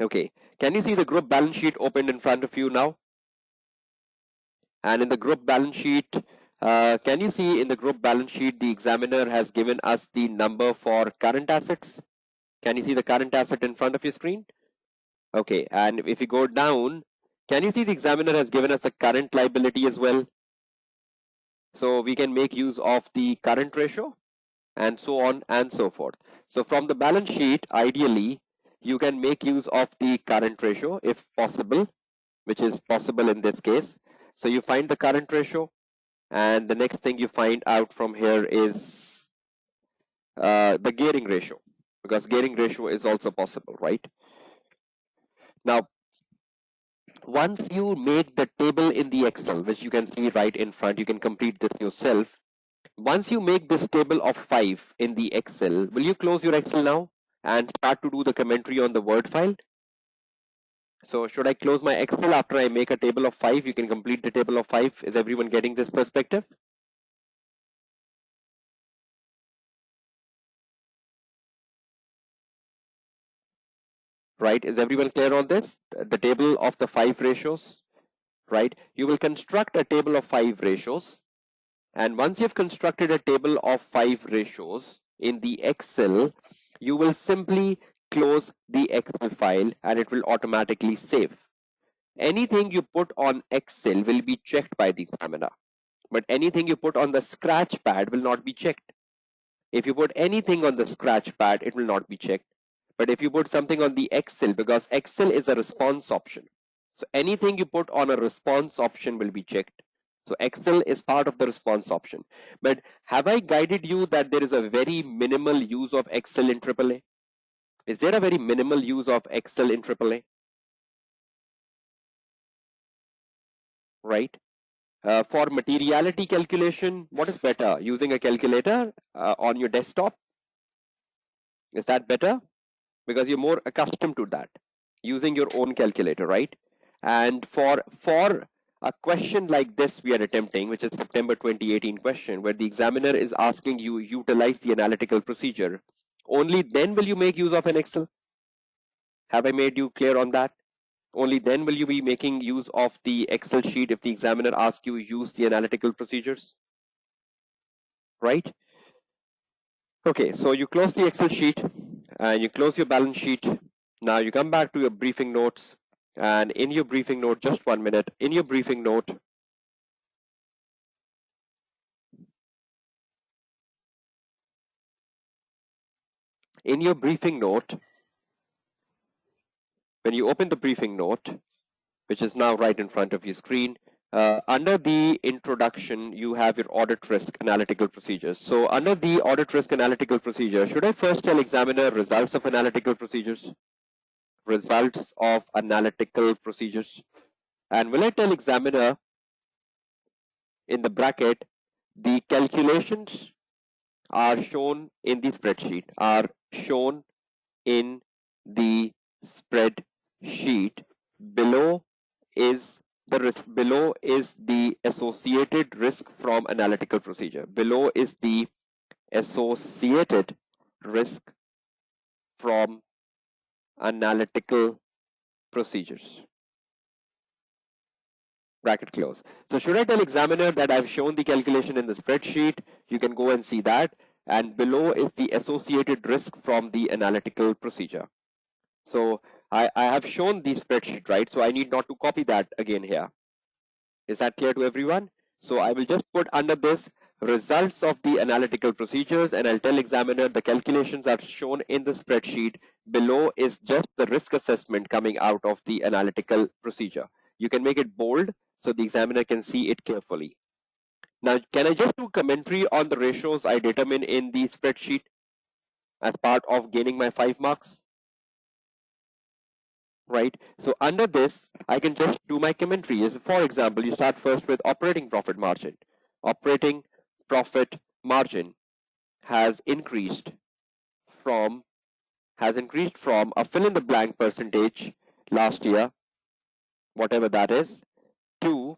Okay, can you see the group balance sheet opened in front of you now? And in the group balance sheet, can you see in the group balance sheet, the examiner has given us the number for current assets? Can you see the current asset in front of your screen? Okay, and if you go down, can you see the examiner has given us a current liability as well? So we can make use of the current ratio and so on and so forth. So from the balance sheet, ideally, you can make use of the current ratio if possible, which is possible in this case. So you find the current ratio, and the next thing you find out from here is the gearing ratio, because gearing ratio is also possible, right? Now, once you make the table in the Excel, which you can see right in front, you can complete this yourself. Once you make this table of 5 in the Excel, will you close your Excel now and start to do the commentary on the Word file? So should I close my Excel after I make a table of 5? You can complete the table of 5. Is everyone getting this perspective? Right? Is everyone clear on this? The table of the 5 ratios, right? You will construct a table of 5 ratios. And once you've constructed a table of 5 ratios in the Excel, you will simply close the Excel file and it will automatically save. Anything you put on Excel will be checked by the examiner, but anything you put on the scratch pad will not be checked. If you put anything on the scratch pad, it will not be checked. But if you put something on the Excel, because Excel is a response option, so anything you put on a response option will be checked. So Excel is part of the response option. But have I guided you that there is a very minimal use of Excel in AAA? Is there a very minimal use of Excel in AAA? Right? For materiality calculation, what is better? Using a calculator on your desktop? Is that better? Because you're more accustomed to that, using your own calculator, right? And for a question like this we are attempting, which is September 2018 question, where the examiner is asking you utilize the analytical procedure, only then will you make use of an Excel. Have I made you clear on that? Only then will you be making use of the Excel sheet if the examiner asks you use the analytical procedures, right? Okay, so you close the Excel sheet and you close your balance sheet. Now you come back to your briefing notes, and in your briefing note, just 1 minute, in your briefing note, in your briefing note, when you open the briefing note, which is now right in front of your screen, under the introduction, you have your audit risk analytical procedures. So under the audit risk analytical procedure, should I first tell examiner results of analytical procedures? Results of analytical procedures. And will I tell examiner in the bracket, the calculations are shown in the spreadsheet, are shown in the spreadsheet. Below is the risk, below is the associated risk from analytical procedure. Below is the associated risk from analytical procedures. Bracket close. So should I tell examiner that I've shown the calculation in the spreadsheet? You can go and see that. And below is the associated risk from the analytical procedure. So I have shown the spreadsheet, right? So I need not to copy that again here. Is that clear to everyone? So I will just put under this results of the analytical procedures, and I'll tell examiner the calculations are shown in the spreadsheet. Below is just the risk assessment coming out of the analytical procedure. You can make it bold so the examiner can see it carefully. Now, can I just do commentary on the ratios I determine in the spreadsheet as part of gaining my 5 marks? Right? So under this, I can just do my commentary. For example, you start first with operating profit margin. Operating profit margin has increased from a fill in the blank percentage last year, whatever that is, to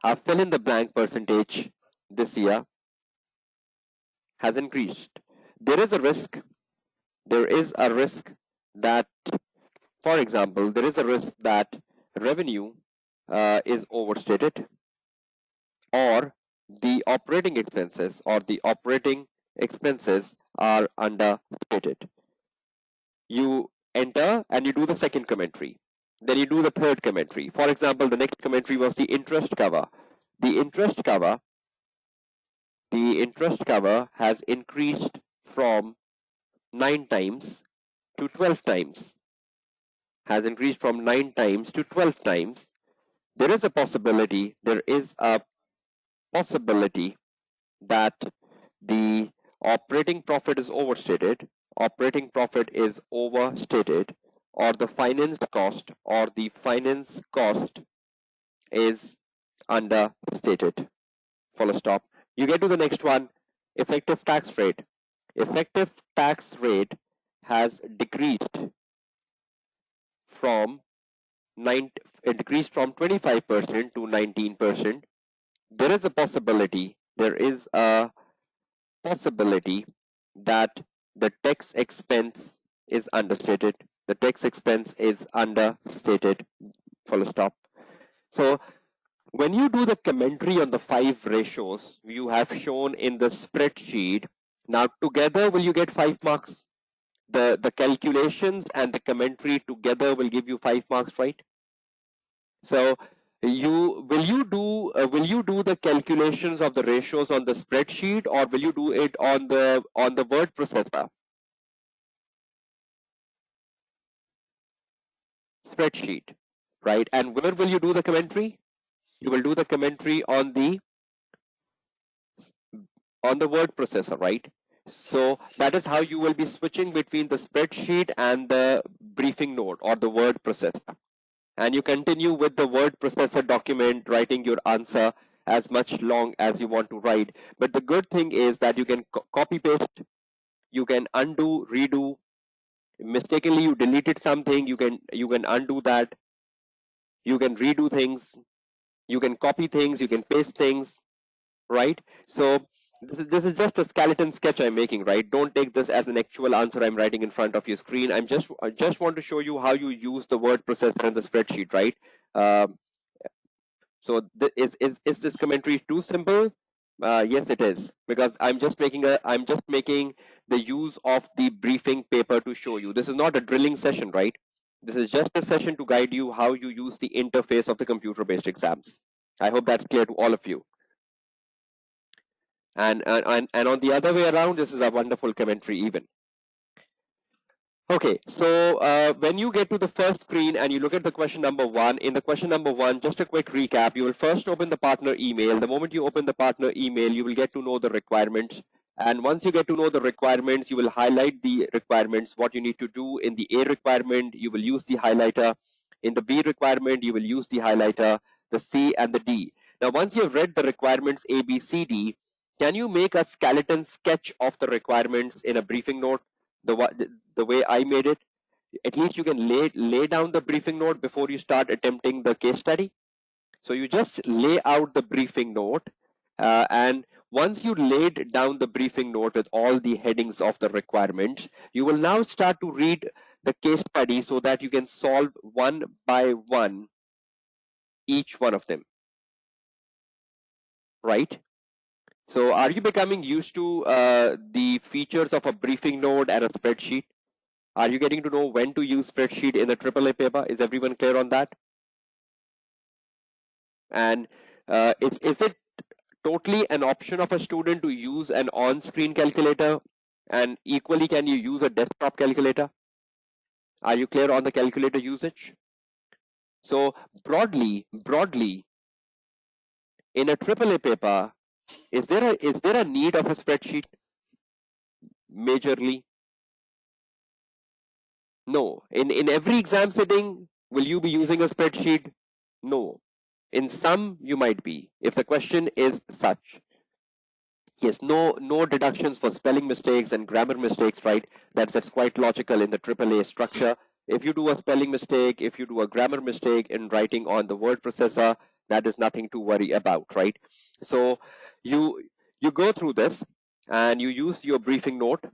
a fill in the blank percentage this year has increased. There is a risk that, for example, there is a risk that revenue is overstated, or the operating expenses are understated. You enter and you do the second commentary. Then you do the third commentary. For example, the next commentary was the interest cover. The interest cover has increased from 9 times to 12 times. Has increased from 9 times to 12 times. There is a possibility that the operating profit is overstated, or the finance cost is understated. Full stop. You get to the next one, effective tax rate. Effective tax rate has decreased from 25% to 19%. There is a possibility that the tax expense is understated. Full stop. So when you do the commentary on the 5 ratios you have shown in the spreadsheet, now together will you get 5 marks? The calculations and the commentary together will give you 5 marks, right? So will you do the calculations of the ratios on the spreadsheet, or will you do it on the word processor? Spreadsheet, right? And where will you do the commentary? You will do the commentary on the word processor, right? So that is how you will be switching between the spreadsheet and the briefing note or the word processor. And you continue with the word processor document, writing your answer as much long as you want to write. But the good thing is that you can copy paste, you can undo, redo. Mistakenly you deleted something, you can undo that. You can redo things, you can copy things, you can paste things, right? So this is just a skeleton sketch I'm making, right? Don't take this as an actual answer I'm writing in front of your screen. I just want to show you how you use the word processor in the spreadsheet, right? So is this commentary too simple? Yes, it is, because I'm just making the use of the briefing paper to show you. This is not a drilling session, right? This is just a session to guide you how you use the interface of the computer-based exams. I hope that's clear to all of you. And on the other way around, this is a wonderful commentary even. Okay, so when you get to the first screen and you look at the question number 1, in the question number 1, just a quick recap, you will first open the partner email. The moment you open the partner email, you will get to know the requirements. And once you get to know the requirements, you will highlight the requirements, what you need to do. In the A requirement, you will use the highlighter. In the B requirement, you will use the highlighter, the C and the D. Now, once you have read the requirements A, B, C, D, can you make a skeleton sketch of the requirements in a briefing note? The way I made it, at least you can lay down the briefing note before you start attempting the case study. So you just lay out the briefing note, and once you laid down the briefing note with all the headings of the requirements, you will now start to read the case study so that you can solve one by one each one of them, right? So are you becoming used to the features of a briefing note and a spreadsheet? Are you getting to know when to use spreadsheet in a AAA paper? Is everyone clear on that? And is it totally an option of a student to use an on-screen calculator, and equally can you use a desktop calculator? Are you clear on the calculator usage? So broadly, in a AAA paper, is there a need of a spreadsheet majorly? No. In every exam sitting, will you be using a spreadsheet? No. In some, you might be, if the question is such. Yes, no deductions for spelling mistakes and grammar mistakes, right? That's quite logical in the AAA structure. If you do a spelling mistake, if you do a grammar mistake in writing on the word processor, that is nothing to worry about, right? So you go through this and you use your briefing note,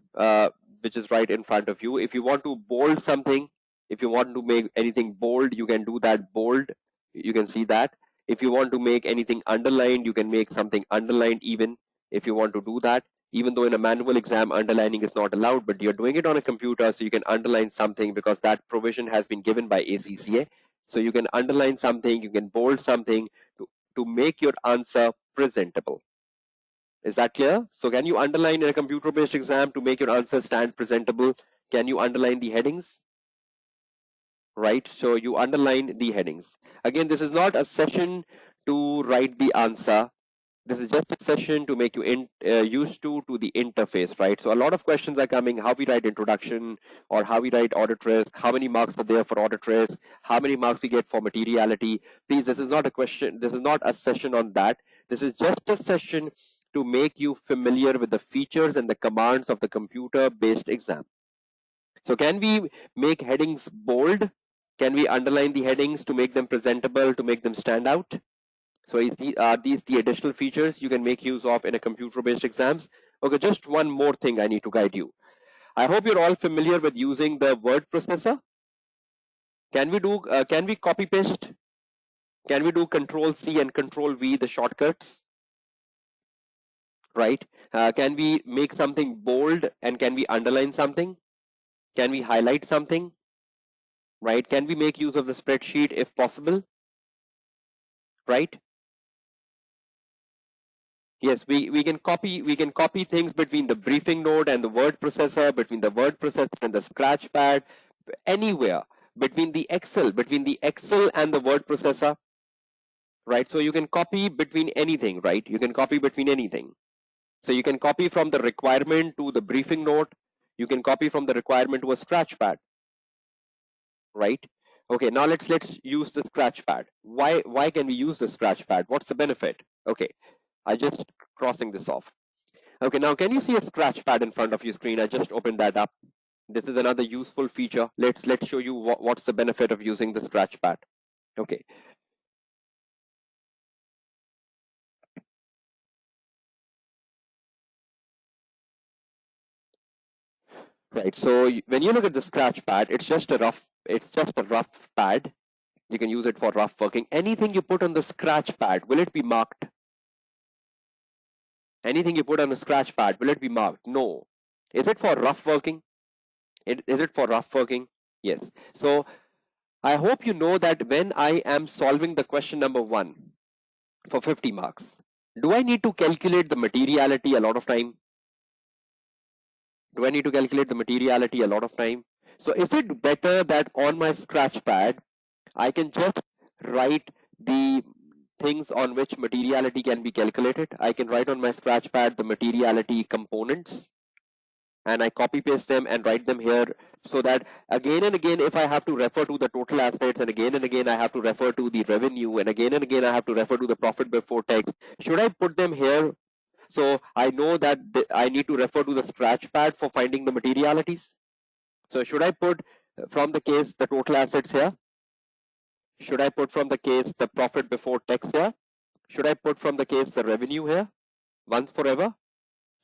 which is right in front of you. If you want to bold something, if you want to make anything bold, you can do that bold. You can see that. If you want to make anything underlined, you can make something underlined even if you want to do that. Even though in a manual exam, underlining is not allowed, but you're doing it on a computer, so you can underline something because that provision has been given by ACCA. So you can underline something, you can bold something to make your answer presentable. Is that clear? So can you underline in a computer-based exam to make your answer stand presentable? Can you underline the headings? Right, so you underline the headings. Again, this is not a session to write the answer. This is just a session to make you used to the interface, right? So a lot of questions are coming, how we write introduction or how we write audit risk, how many marks are there for audit risk, how many marks we get for materiality. Please, this is not a question, this is not a session on that. This is just a session to make you familiar with the features and the commands of the computer-based exam. So can we make headings bold? Can we underline the headings to make them presentable, to make them stand out? So are these the additional features you can make use of in a computer-based exams? Okay, just one more thing I need to guide you. I hope you're all familiar with using the word processor. Can we copy paste? Can we do Control C and Control V, the shortcuts? Right? Can we make something bold and can we underline something? Can we highlight something? Right? Can we make use of the spreadsheet if possible? Right? Yes, we can copy things between the briefing note and the word processor, between the word processor and the scratch pad, anywhere, between the Excel and the word processor, right? So you can copy between anything, right? You can copy between anything. So you can copy from the requirement to the briefing note, you can copy from the requirement to a scratch pad, right? Okay, now let's use the scratch pad. Why can we use the scratch pad? What's the benefit? Okay, I just crossing this off. Okay, now can you see a scratch pad in front of your screen? I just opened that up. This is another useful feature. Let's show you what's the benefit of using the scratch pad. Okay. Right. So when you look at the scratch pad, it's just a rough pad. You can use it for rough working. Anything you put on the scratch pad, will it be marked? Anything you put on the scratch pad, will it be marked? No. Is it for rough working? Is it for rough working? Yes. So I hope you know that when I am solving the question number 1 for 50 marks, do I need to calculate the materiality a lot of time? Do I need to calculate the materiality a lot of time? So is it better that on my scratch pad, I can just write the things on which materiality can be calculated? I can write on my scratch pad the materiality components and I copy paste them and write them here so that again and again, if I have to refer to the total assets and again I have to refer to the revenue and again I have to refer to the profit before tax, should I put them here? So I know that I need to refer to the scratch pad for finding the materialities. So should I put from the case the total assets here? Should I put from the case the profit before tax here? Should I put from the case the revenue here? Once forever?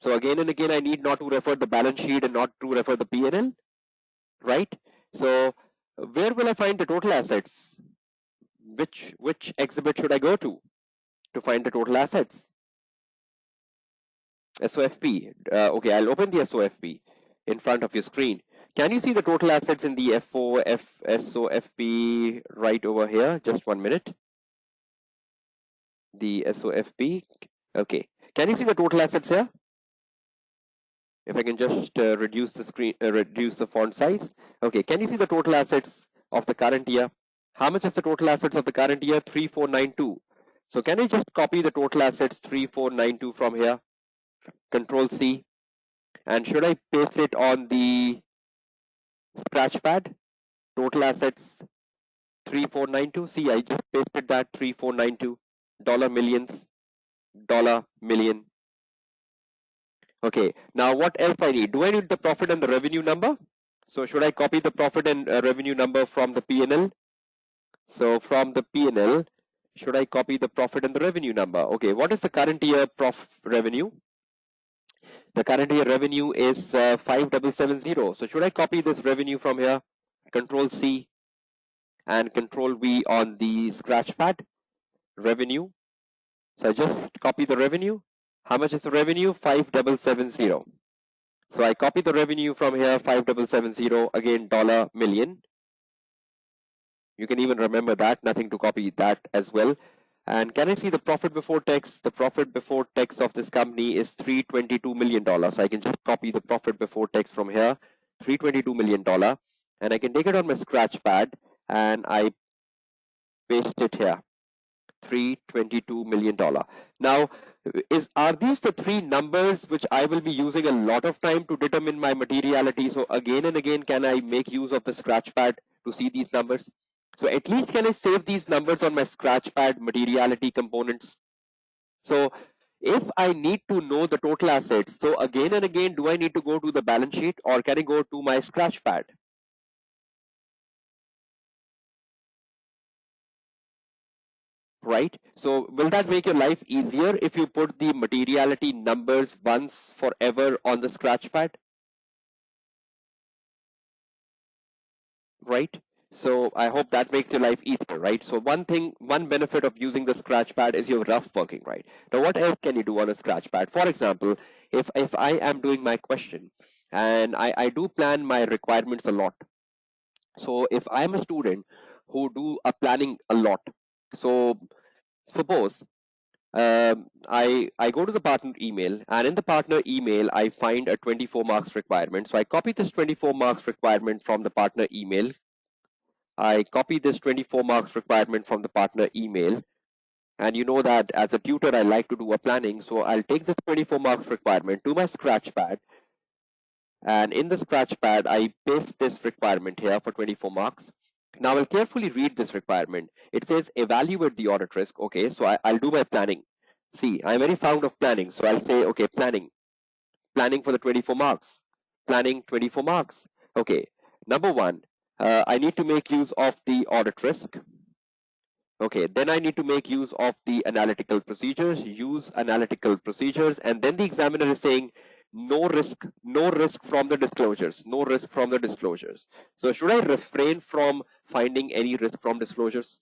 So again and again, I need not to refer the balance sheet and not to refer the P&L, right? So where will I find the total assets? Which exhibit should I go to find the total assets? SOFP. Okay, I'll open the SOFP in front of your screen. Can you see the total assets in the SOFP right over here? Just 1 minute. The SOFP. Okay, can you see the total assets here? If I can just reduce the screen, reduce the font size. Okay, can you see the total assets of the current year? How much is the total assets of the current year? 3492. So can I just copy the total assets 3492 from here? Control C. And should I paste it on the scratch pad? Total assets 3492. See, I just pasted that 3492. Dollar millions, dollar million. Okay, now what else I need? Do I need the profit and the revenue number? So should I copy the profit and revenue number from the P&L? So from the P&L, should I copy the profit and the revenue number? Okay, what is the current year revenue? The current year revenue is 5770. So should I copy this revenue from here? Control C and Control V on the scratch pad. Revenue. So I just copy the revenue. How much is the revenue? 5770. So I copy the revenue from here, 5770, again, dollar million. You can even remember that, nothing to copy that as well. And can I see the profit before tax? The profit before tax of this company is $322 million. So I can just copy the profit before tax from here, $322 million. And I can take it on my scratch pad and I paste it here, $322 million. Now, are these the three numbers which I will be using a lot of time to determine my materiality? So again and again, can I make use of the scratch pad to see these numbers? So at least can I save these numbers on my scratch pad materiality components? So if I need to know the total assets, so again and again, do I need to go to the balance sheet or can I go to my scratch pad? Right? So will that make your life easier if you put the materiality numbers once forever on the scratch pad? Right? So I hope that makes your life easier, right? So one benefit of using the scratch pad is your rough working, right? Now what else can you do on a scratch pad? For example, if I am doing my question and I do plan my requirements a lot. So if I'm a student who do a planning a lot, so suppose I go to the partner email, and in the partner email, I find a 24 marks requirement. So I copy this 24 marks requirement from the partner email. I copy this 24 marks requirement from the partner email. And you know that as a tutor, I like to do a planning. So I'll take this 24 marks requirement to my scratch pad. And in the scratch pad, I paste this requirement here for 24 marks. Now I'll carefully read this requirement. It says evaluate the audit risk. Okay, so I'll do my planning. See, I'm very fond of planning. So I'll say, okay, planning for the 24 marks, planning 24 marks. Okay, number one, I need to make use of the audit risk. Okay, then I need to make use of the analytical procedures, use analytical procedures, and then the examiner is saying no risk from the disclosures, no risk from the disclosures. So should I refrain from finding any risk from disclosures?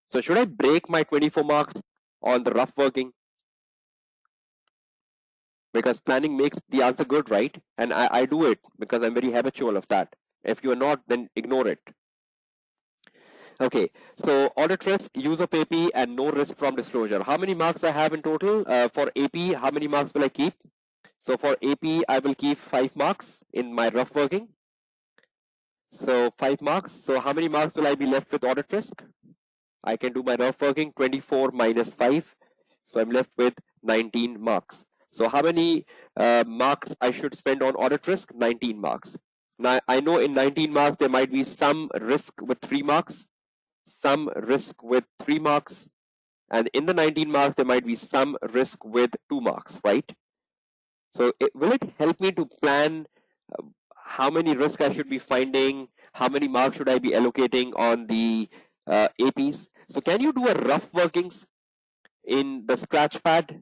So should I break my 24 marks on the rough working? Because planning makes the answer good, right? And I do it because I'm very habitual of that. If you are not, then ignore it. Okay, so audit risk, use of AP, and no risk from disclosure. How many marks I have in total? For AP, how many marks will I keep? So for AP, I will keep 5 marks in my rough working. So 5 marks. So how many marks will I be left with audit risk? I can do my rough working, 24 minus 5. So I'm left with 19 marks. So how many marks I should spend on audit risk? 19 marks. Now I know in 19 marks there might be some risk with 3 marks, some risk with 3 marks, and in the 19 marks there might be some risk with 2 marks, right? So will it help me to plan how many risk I should be finding, how many marks should I be allocating on the APs? So can you do a rough workings in the scratch pad?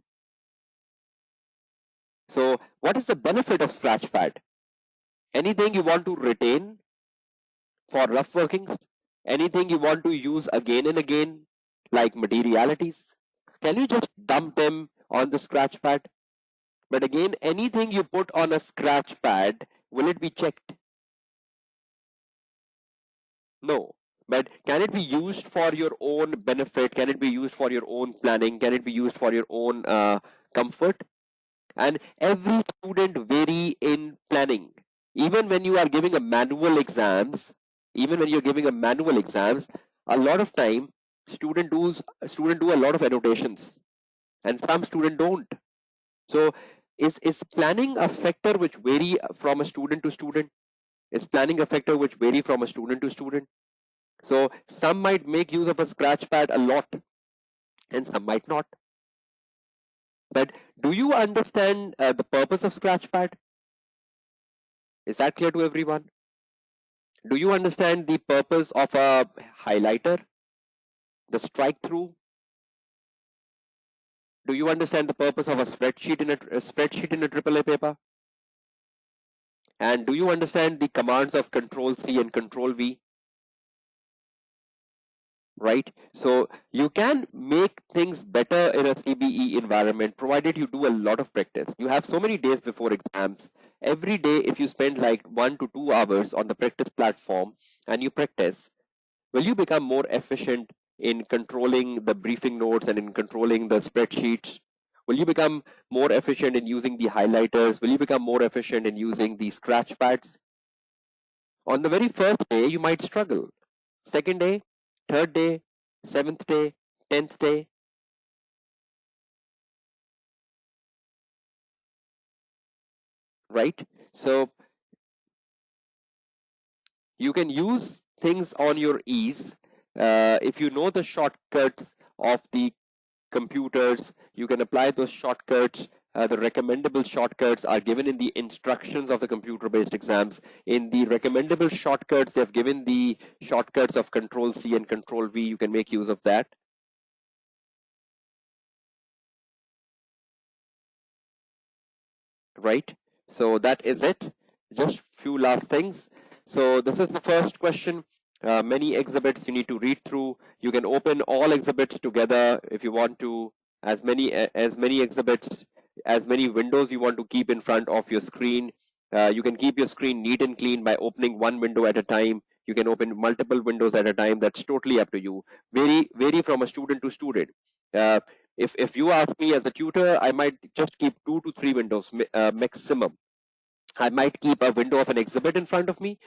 So what is the benefit of scratch pad? Anything you want to retain for rough workings? Anything you want to use again and again, like materialities? Can you just dump them on the scratch pad? But again, anything you put on a scratch pad, will it be checked? No, But can it be used for your own benefit? Can it be used for your own planning? Can it be used for your own comfort? And every student vary in planning. Even when you are giving a manual exams, even when you're giving a manual exams, a lot of time student do a lot of annotations, and some student don't. So is planning a factor which vary from a student to student? Is planning a factor which vary from a student to student? So some might make use of a scratch pad a lot, and some might not. But do you understand the purpose of scratch pad? Is that clear to everyone? Do you understand the purpose of a highlighter, the strike through? Do you understand the purpose of a spreadsheet in a spreadsheet in a AAA paper? And do you understand the commands of Control C and Control V? Right? So you can make things better in a CBE environment provided you do a lot of practice. You have so many days before exams. Every day, if you spend like 1 to 2 hours on the practice platform and you practice, will you become more efficient in controlling the briefing notes and in controlling the spreadsheets? Will you become more efficient in using the highlighters? Will you become more efficient in using the scratch pads? On the very first day, you might struggle. Second day, third day, seventh day, 10th day. Right? So you can use things on your ease. If you know the shortcuts of the computers, you can apply those shortcuts. The recommendable shortcuts are given in the instructions of the computer-based exams. In the recommendable shortcuts, they've given the shortcuts of Control C and Control V. You can make use of that. Right? So that is it. Just few last things. So this is the first question. Many exhibits you need to read through. You can open all exhibits together if you want to. As many exhibits, as many windows you want to keep in front of your screen. You can keep your screen neat and clean by opening one window at a time. You can open multiple windows at a time. That's totally up to you. Vary from a student to student. Uh, if you ask me as a tutor, I might just keep 2 to 3 windows maximum. I might keep a window of an exhibit in front of me.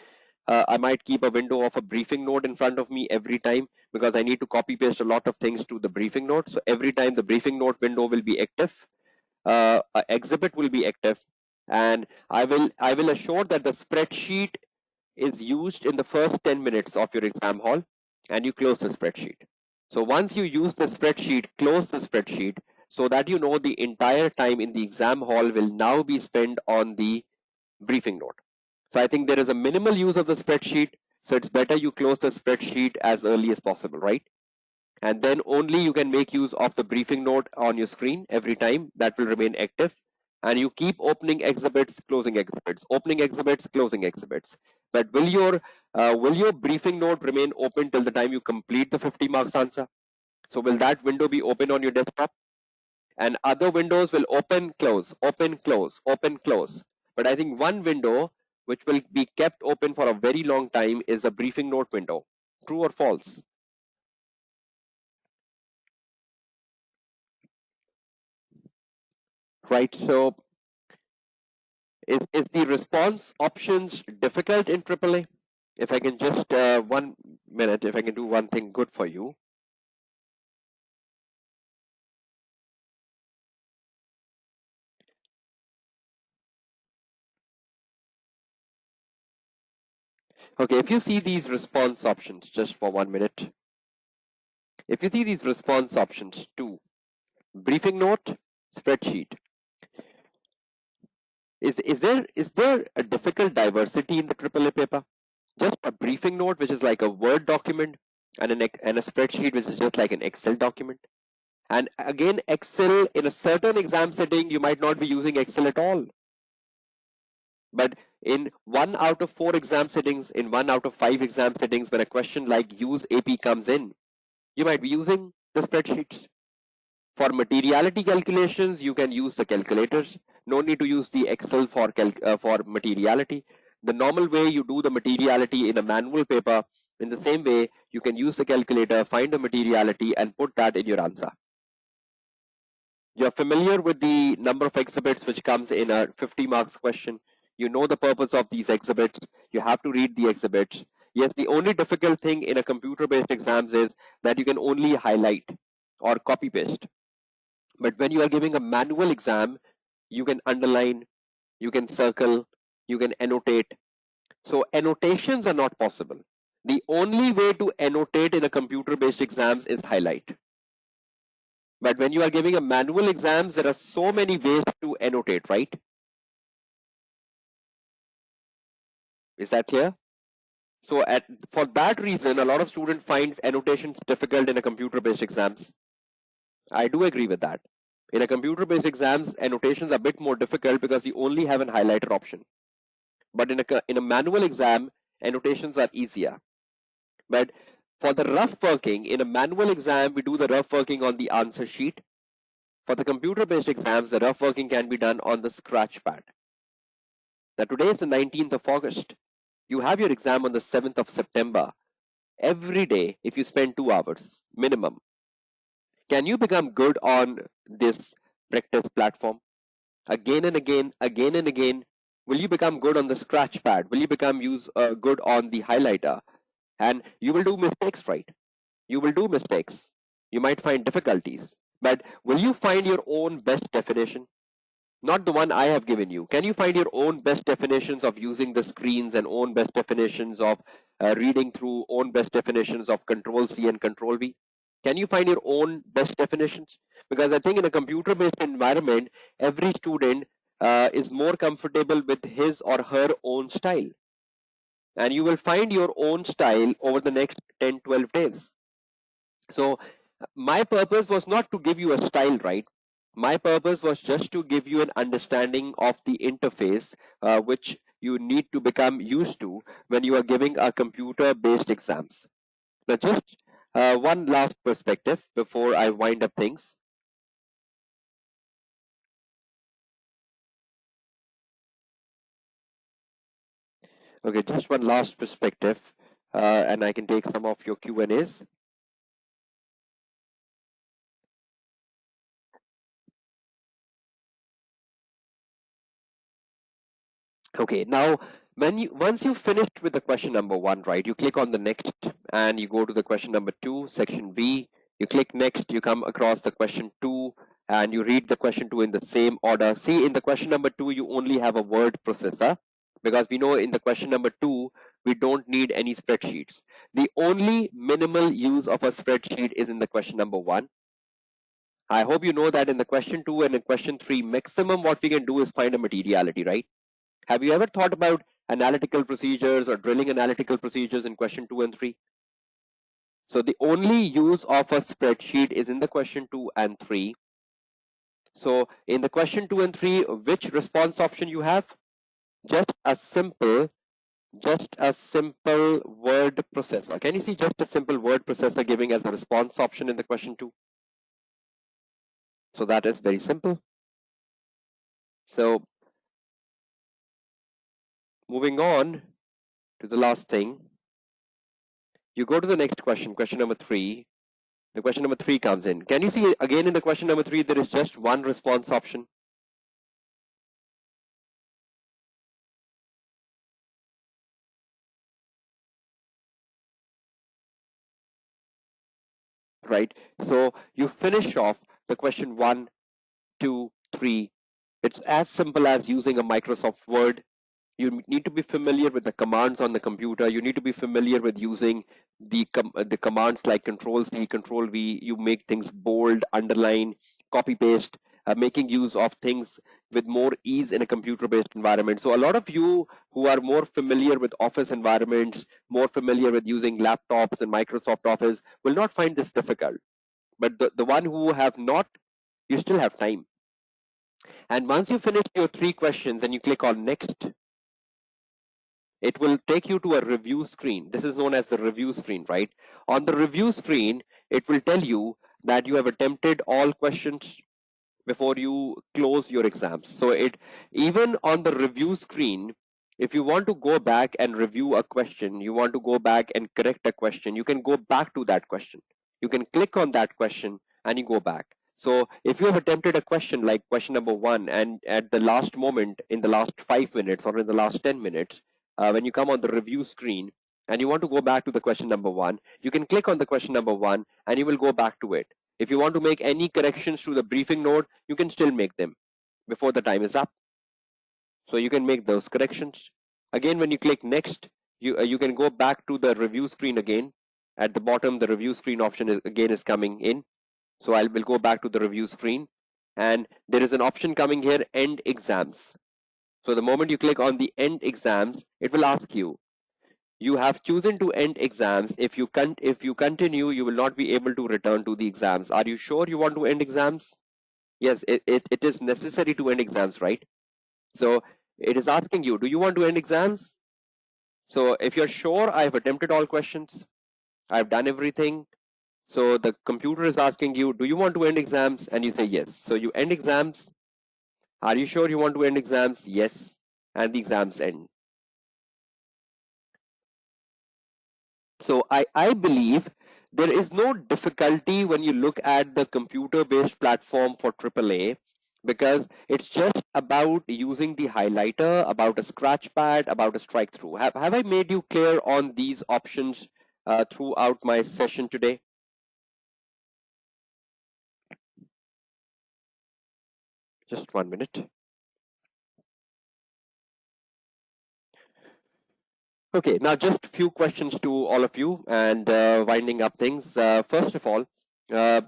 I might keep a window of a briefing note in front of me every time because I need to copy paste a lot of things to the briefing note. So every time the briefing note window will be active, exhibit will be active, and I will assure that the spreadsheet is used in the first 10 minutes of your exam hall, and you close the spreadsheet. So once you use the spreadsheet, close the spreadsheet so that you know the entire time in the exam hall will now be spent on the briefing note. So I think there is a minimal use of the spreadsheet. So it's better you close the spreadsheet as early as possible, right? And then only you can make use of the briefing note on your screen every time. That will remain active. And you keep opening exhibits, closing exhibits, opening exhibits, closing exhibits. But will your briefing note remain open till the time you complete the 50 marks answer? So will that window be open on your desktop? And other windows will open, close, open, close, open, close. But I think one window which will be kept open for a very long time is a briefing note window. True or false? Right. So is the response options difficult in AAA? If I can just 1 minute, if I can do one thing good for you. Okay, if you see these response options, just for 1 minute, if you see these response options, two, briefing note, spreadsheet, is there a difficult diversity in the AAA paper? Just a briefing note, which is like a Word document, and and a spreadsheet, which is just like an Excel document. And again, Excel in a certain exam setting, you might not be using Excel at all. But in 1 out of 4 exam settings, in 1 out of 5 exam settings, when a question like use AP comes in, you might be using the spreadsheets. For materiality calculations, you can use the calculators. No need to use the Excel for materiality. The normal way you do the materiality in a manual paper In the same way, you can use the calculator, find the materiality, and put that in your answer. You're familiar with the number of exhibits which comes in a 50 marks question. You know the purpose of these exhibits. You have to read the exhibits. Yes, the only difficult thing in a computer-based exams is that you can only highlight or copy paste. But when you are giving a manual exam, you can underline, you can circle, you can annotate. So annotations are not possible. The only way to annotate in a computer-based exams is highlight. But when you are giving a manual exams, there are so many ways to annotate, right? Is that clear? So for that reason, a lot of students finds annotations difficult in a computer-based exams. I do agree with that. In a computer-based exams, annotations are a bit more difficult because you only have an highlighter option. But in a manual exam, annotations are easier. But for the rough working, in a manual exam, we do the rough working on the answer sheet. For the computer-based exams, the rough working can be done on the scratch pad. Now today is the 19th of August. You have your exam on the 7th of September. Every day, if you spend 2 hours minimum, can you become good on this practice platform? Again and again, again and again, will you become good on the scratch pad? Will you become good on the highlighter? And you will do mistakes, right? You will do mistakes. You might find difficulties. But will you find your own best definition? Not the one I have given you. Can you find your own best definitions of using the screens and own best definitions of reading through, own best definitions of Control C and Control V? Can you find your own best definitions? Because I think in a computer-based environment, every student is more comfortable with his or her own style. And you will find your own style over the next 10, 12 days. So my purpose was not to give you a style, right? My purpose was just to give you an understanding of the interface which you need to become used to when you are giving a computer-based exams. Now, just one last perspective before I wind up things. Okay, just one last perspective, and I can take some of your Q&As. Okay, now once you finished with the question number 1, right, you click on the next and you go to the question number 2, section B. You click next, you come across the question 2 and you read the question 2 in the same order. See, in the question number 2, you only have a word processor because we know in the question number 2, we don't need any spreadsheets. The only minimal use of a spreadsheet is in the question number 1. I hope you know that in the question 2 and in question 3, maximum what we can do is find a materiality, right? Have you ever thought about analytical procedures or drilling analytical procedures in question 2 and 3? So the only use of a spreadsheet is in the question 2 and 3. So in the question 2 and 3, which response option you have? Just a simple word processor. Can you see just a simple word processor giving as a response option in the question 2? So that is very simple. So moving on to the last thing, you go to the next question, question number 3. The question number 3 comes in. Can you see again in the question number 3, there is just one response option? Right? So you finish off the question 1, 2, 3. It's as simple as using a Microsoft Word. You need to be familiar with the commands on the computer. You need to be familiar with using the commands like Control C, Control V. You make things bold, underline, copy paste, making use of things with more ease in a computer-based environment. So a lot of you who are more familiar with office environments, more familiar with using laptops and Microsoft Office will not find this difficult. But the one who have not, you still have time. And once you finish your 3 questions and you click on next, it will take you to a review screen. This is known as the review screen, right? On the review screen, it will tell you that you have attempted all questions before you close your exams. So even on the review screen, if you want to go back and review a question, you want to go back and correct a question, you can go back to that question. You can click on that question and you go back. So if you have attempted a question like question number 1, and at the last moment, in the last 5 minutes or in the last 10 minutes, when you come on the review screen and you want to go back to the question number 1, you can click on the question number 1 and you will go back to it. If you want to make any corrections to the briefing note, you can still make them before the time is up. So you can make those corrections. Again, when you click next, you can go back to the review screen again. At the bottom, the review screen option is coming in. So I will go back to the review screen, and there is an option coming here, end exams. So the moment you click on the end exams, it will ask you, you have chosen to end exams. If you continue, you will not be able to return to the exams. Are you sure you want to end exams? Yes, it is necessary to end exams, right? So it is asking you, do you want to end exams? So if you're sure, I've attempted all questions, I've done everything. So the computer is asking you, do you want to end exams? And you say yes. So you end exams. Are you sure you want to end exams? Yes. And the exams end. So I believe there is no difficulty when you look at the computer-based platform for AAA, because it's just about using the highlighter, about a scratch pad, about a strike through. Have I made you clear on these options throughout my session today? Just 1 minute. Okay, now just a few questions to all of you, and winding up things. First of all, uh,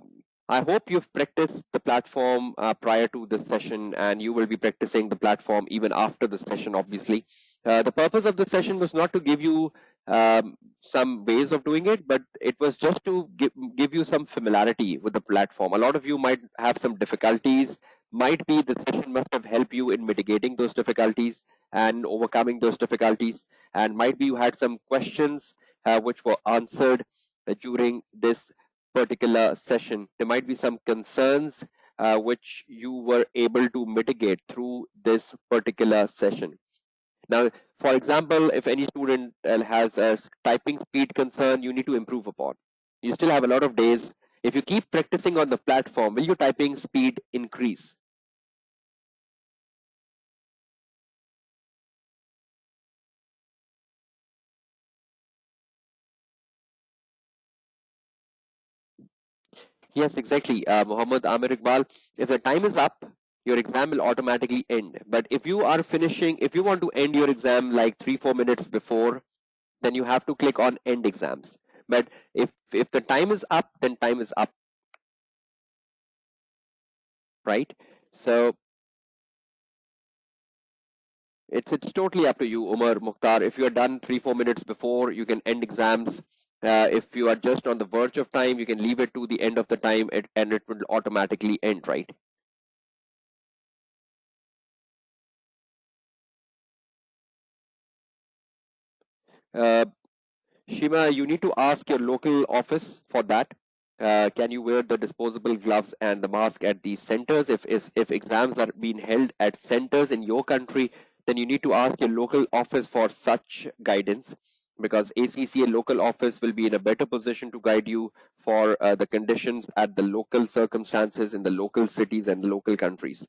I hope you've practiced the platform prior to this session, and you will be practicing the platform even after the session, obviously. The purpose of the session was not to give you some ways of doing it, but it was just to give you some familiarity with the platform. A lot of you might have some difficulties, might be the session must have helped you in mitigating those difficulties and overcoming those difficulties, and might be you had some questions which were answered during this particular session. There might be some concerns which you were able to mitigate through this particular session. Now, for example, if any student has a typing speed concern, you need to improve upon. You still have a lot of days. If you keep practicing on the platform, will your typing speed increase? Yes, exactly. Muhammad Amir Iqbal, if the time is up, your exam will automatically end. But if you are finishing, if you want to end your exam like 3-4 minutes before, then you have to click on end exams. But if the time is up, then time is up, right? So it's totally up to you, Umar Mukhtar. If you are done 3-4 minutes before, you can end exams. If you are just on the verge of time, you can leave it to the end of the time, and it will automatically end, right? Uh, Shima, you need to ask your local office for that. Can you wear the disposable gloves and the mask at these centers? If exams are being held at centers in your country, then you need to ask your local office for such guidance, because ACCA local office will be in a better position to guide you for the conditions at the local circumstances in the local cities and the local countries.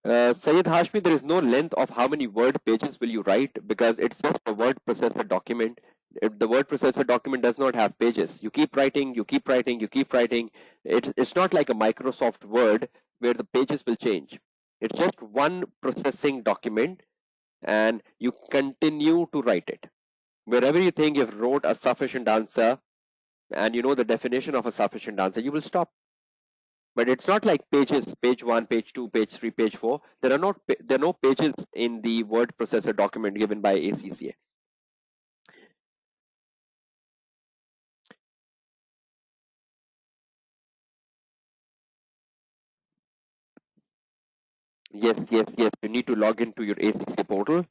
Sayed Hashmi, there is no length of how many word pages will you write, because it's just a word processor document. If the word processor document does not have pages, you keep writing, you keep writing, you keep writing. It's not like a Microsoft Word where the pages will change. It's just one processing document, and you continue to write it. Wherever you think you've wrote a sufficient answer and you know the definition of a sufficient answer, you will stop. But it's not like pages, page 1, page 2, page 3, page 4. There are no pages in the word processor document given by ACCA. Yes, you need to log into your ACCA portal.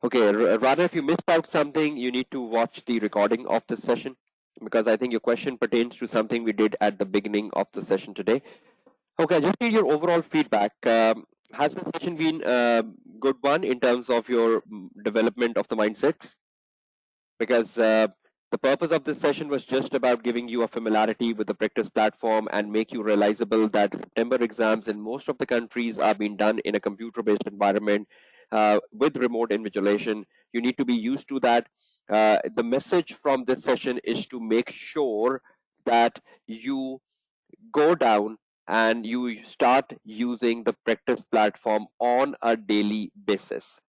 Okay, Rana, if you missed out something, you need to watch the recording of this session because I think your question pertains to something we did at the beginning of the session today. Okay, just need your overall feedback. Has the session been a good one in terms of your development of the mindsets? Because the purpose of this session was just about giving you a familiarity with the practice platform and make you realizable that September exams in most of the countries are being done in a computer-based environment with remote invigilation. You need to be used to that. The message from this session is to make sure that you go down and you start using the practice platform on a daily basis,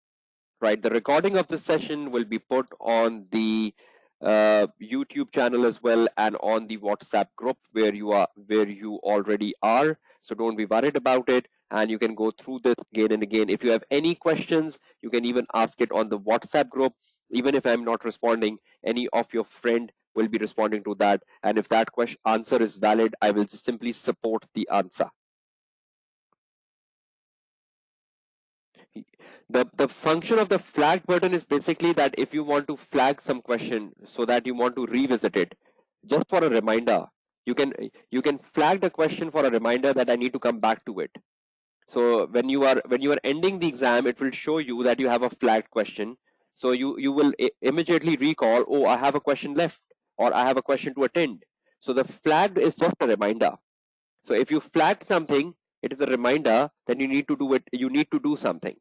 right? The recording of this session will be put on the YouTube channel as well and on the WhatsApp group where you already are. So don't be worried about it, and you can go through this again and again. If you have any questions, you can even ask it on the WhatsApp group. Even if I'm not responding, any of your friend will be responding to that. And if that answer is valid, I will just simply support the answer. The function of the flag button is basically that if you want to flag some question so that you want to revisit it just for a reminder, you can flag the question for a reminder that I need to come back to it. So when you are ending the exam, it will show you that you have a flagged question. So you will immediately recall, oh, I have a question left, or I have a question to attend. So the flagged is just a reminder. So if you flagged something, it is a reminder that you need to do it. You need to do something,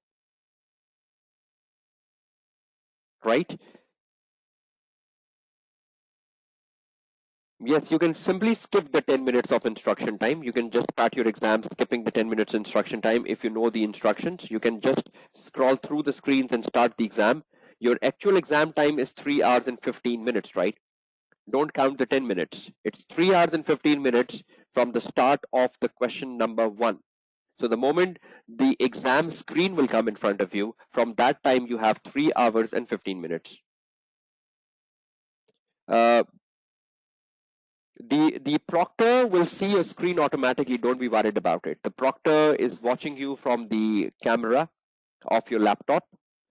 right? Yes, you can simply skip the 10 minutes of instruction time. You can just start your exam skipping the 10 minutes instruction time. If you know the instructions, you can just scroll through the screens and start the exam. Your actual exam time is 3 hours and 15 minutes, right? Don't count the 10 minutes. It's 3 hours and 15 minutes from the start of the question number 1. So the moment the exam screen will come in front of you, from that time you have 3 hours and 15 minutes. Uh, the proctor will see your screen automatically. Don't be worried about it. The proctor is watching you from the camera of your laptop.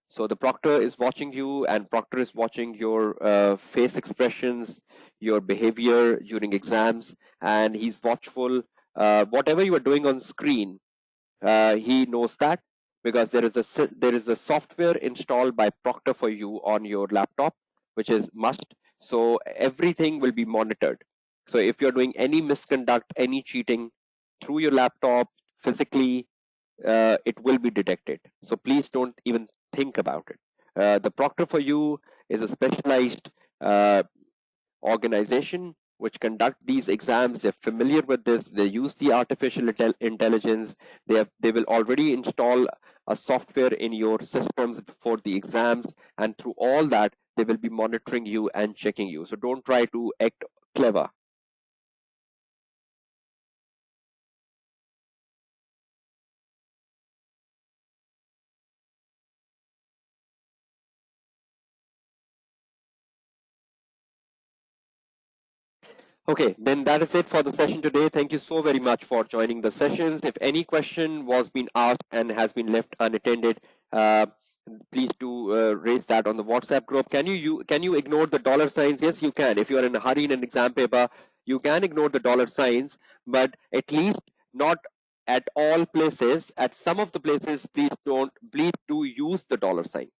So the proctor is watching you, and proctor is watching your face expressions, your behavior during exams, and he's watchful. Whatever you are doing on screen, he knows that because there is a software installed by proctor for you on your laptop, which is must. So everything will be monitored. So if you're doing any misconduct, any cheating through your laptop physically, it will be detected. So please don't even think about it. The proctor for you is a specialized uh, organization which conduct these exams. They're familiar with this. They use the artificial intelligence. They will already install a software in your systems for the exams, and through all that, they will be monitoring you and checking you. So don't try to act clever. Okay, then that is it for the session today. Thank you so very much for joining the sessions. If any question was being asked and has been left unattended, uh, please do raise that on the WhatsApp group. Can you ignore the dollar signs? Yes, you can. If you are in a hurry in an exam paper, you can ignore the dollar signs, but at least not at all places. At some of the places, please do use the dollar sign.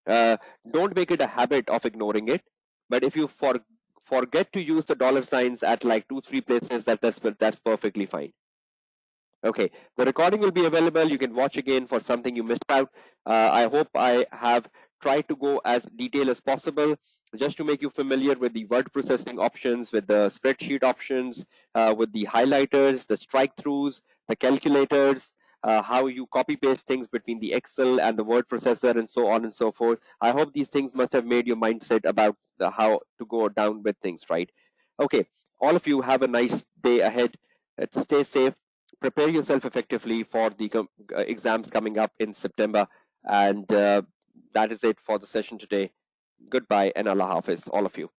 Uh, don't make it a habit of ignoring it. But if you forget to use the dollar signs at like 2-3 places, that's perfectly fine. Okay, the recording will be available. You can watch again for something you missed out. I hope I have tried to go as detailed as possible just to make you familiar with the word processing options, with the spreadsheet options, with the highlighters, the strike throughs, the calculators, how you copy paste things between the Excel and the word processor, and so on and so forth. I hope these things must have made your mindset about how to go down with things, right? Okay, all of you have a nice day ahead. Stay safe, prepare yourself effectively for the exams coming up in September. And that is it for the session today. Goodbye and Allah Hafiz, all of you.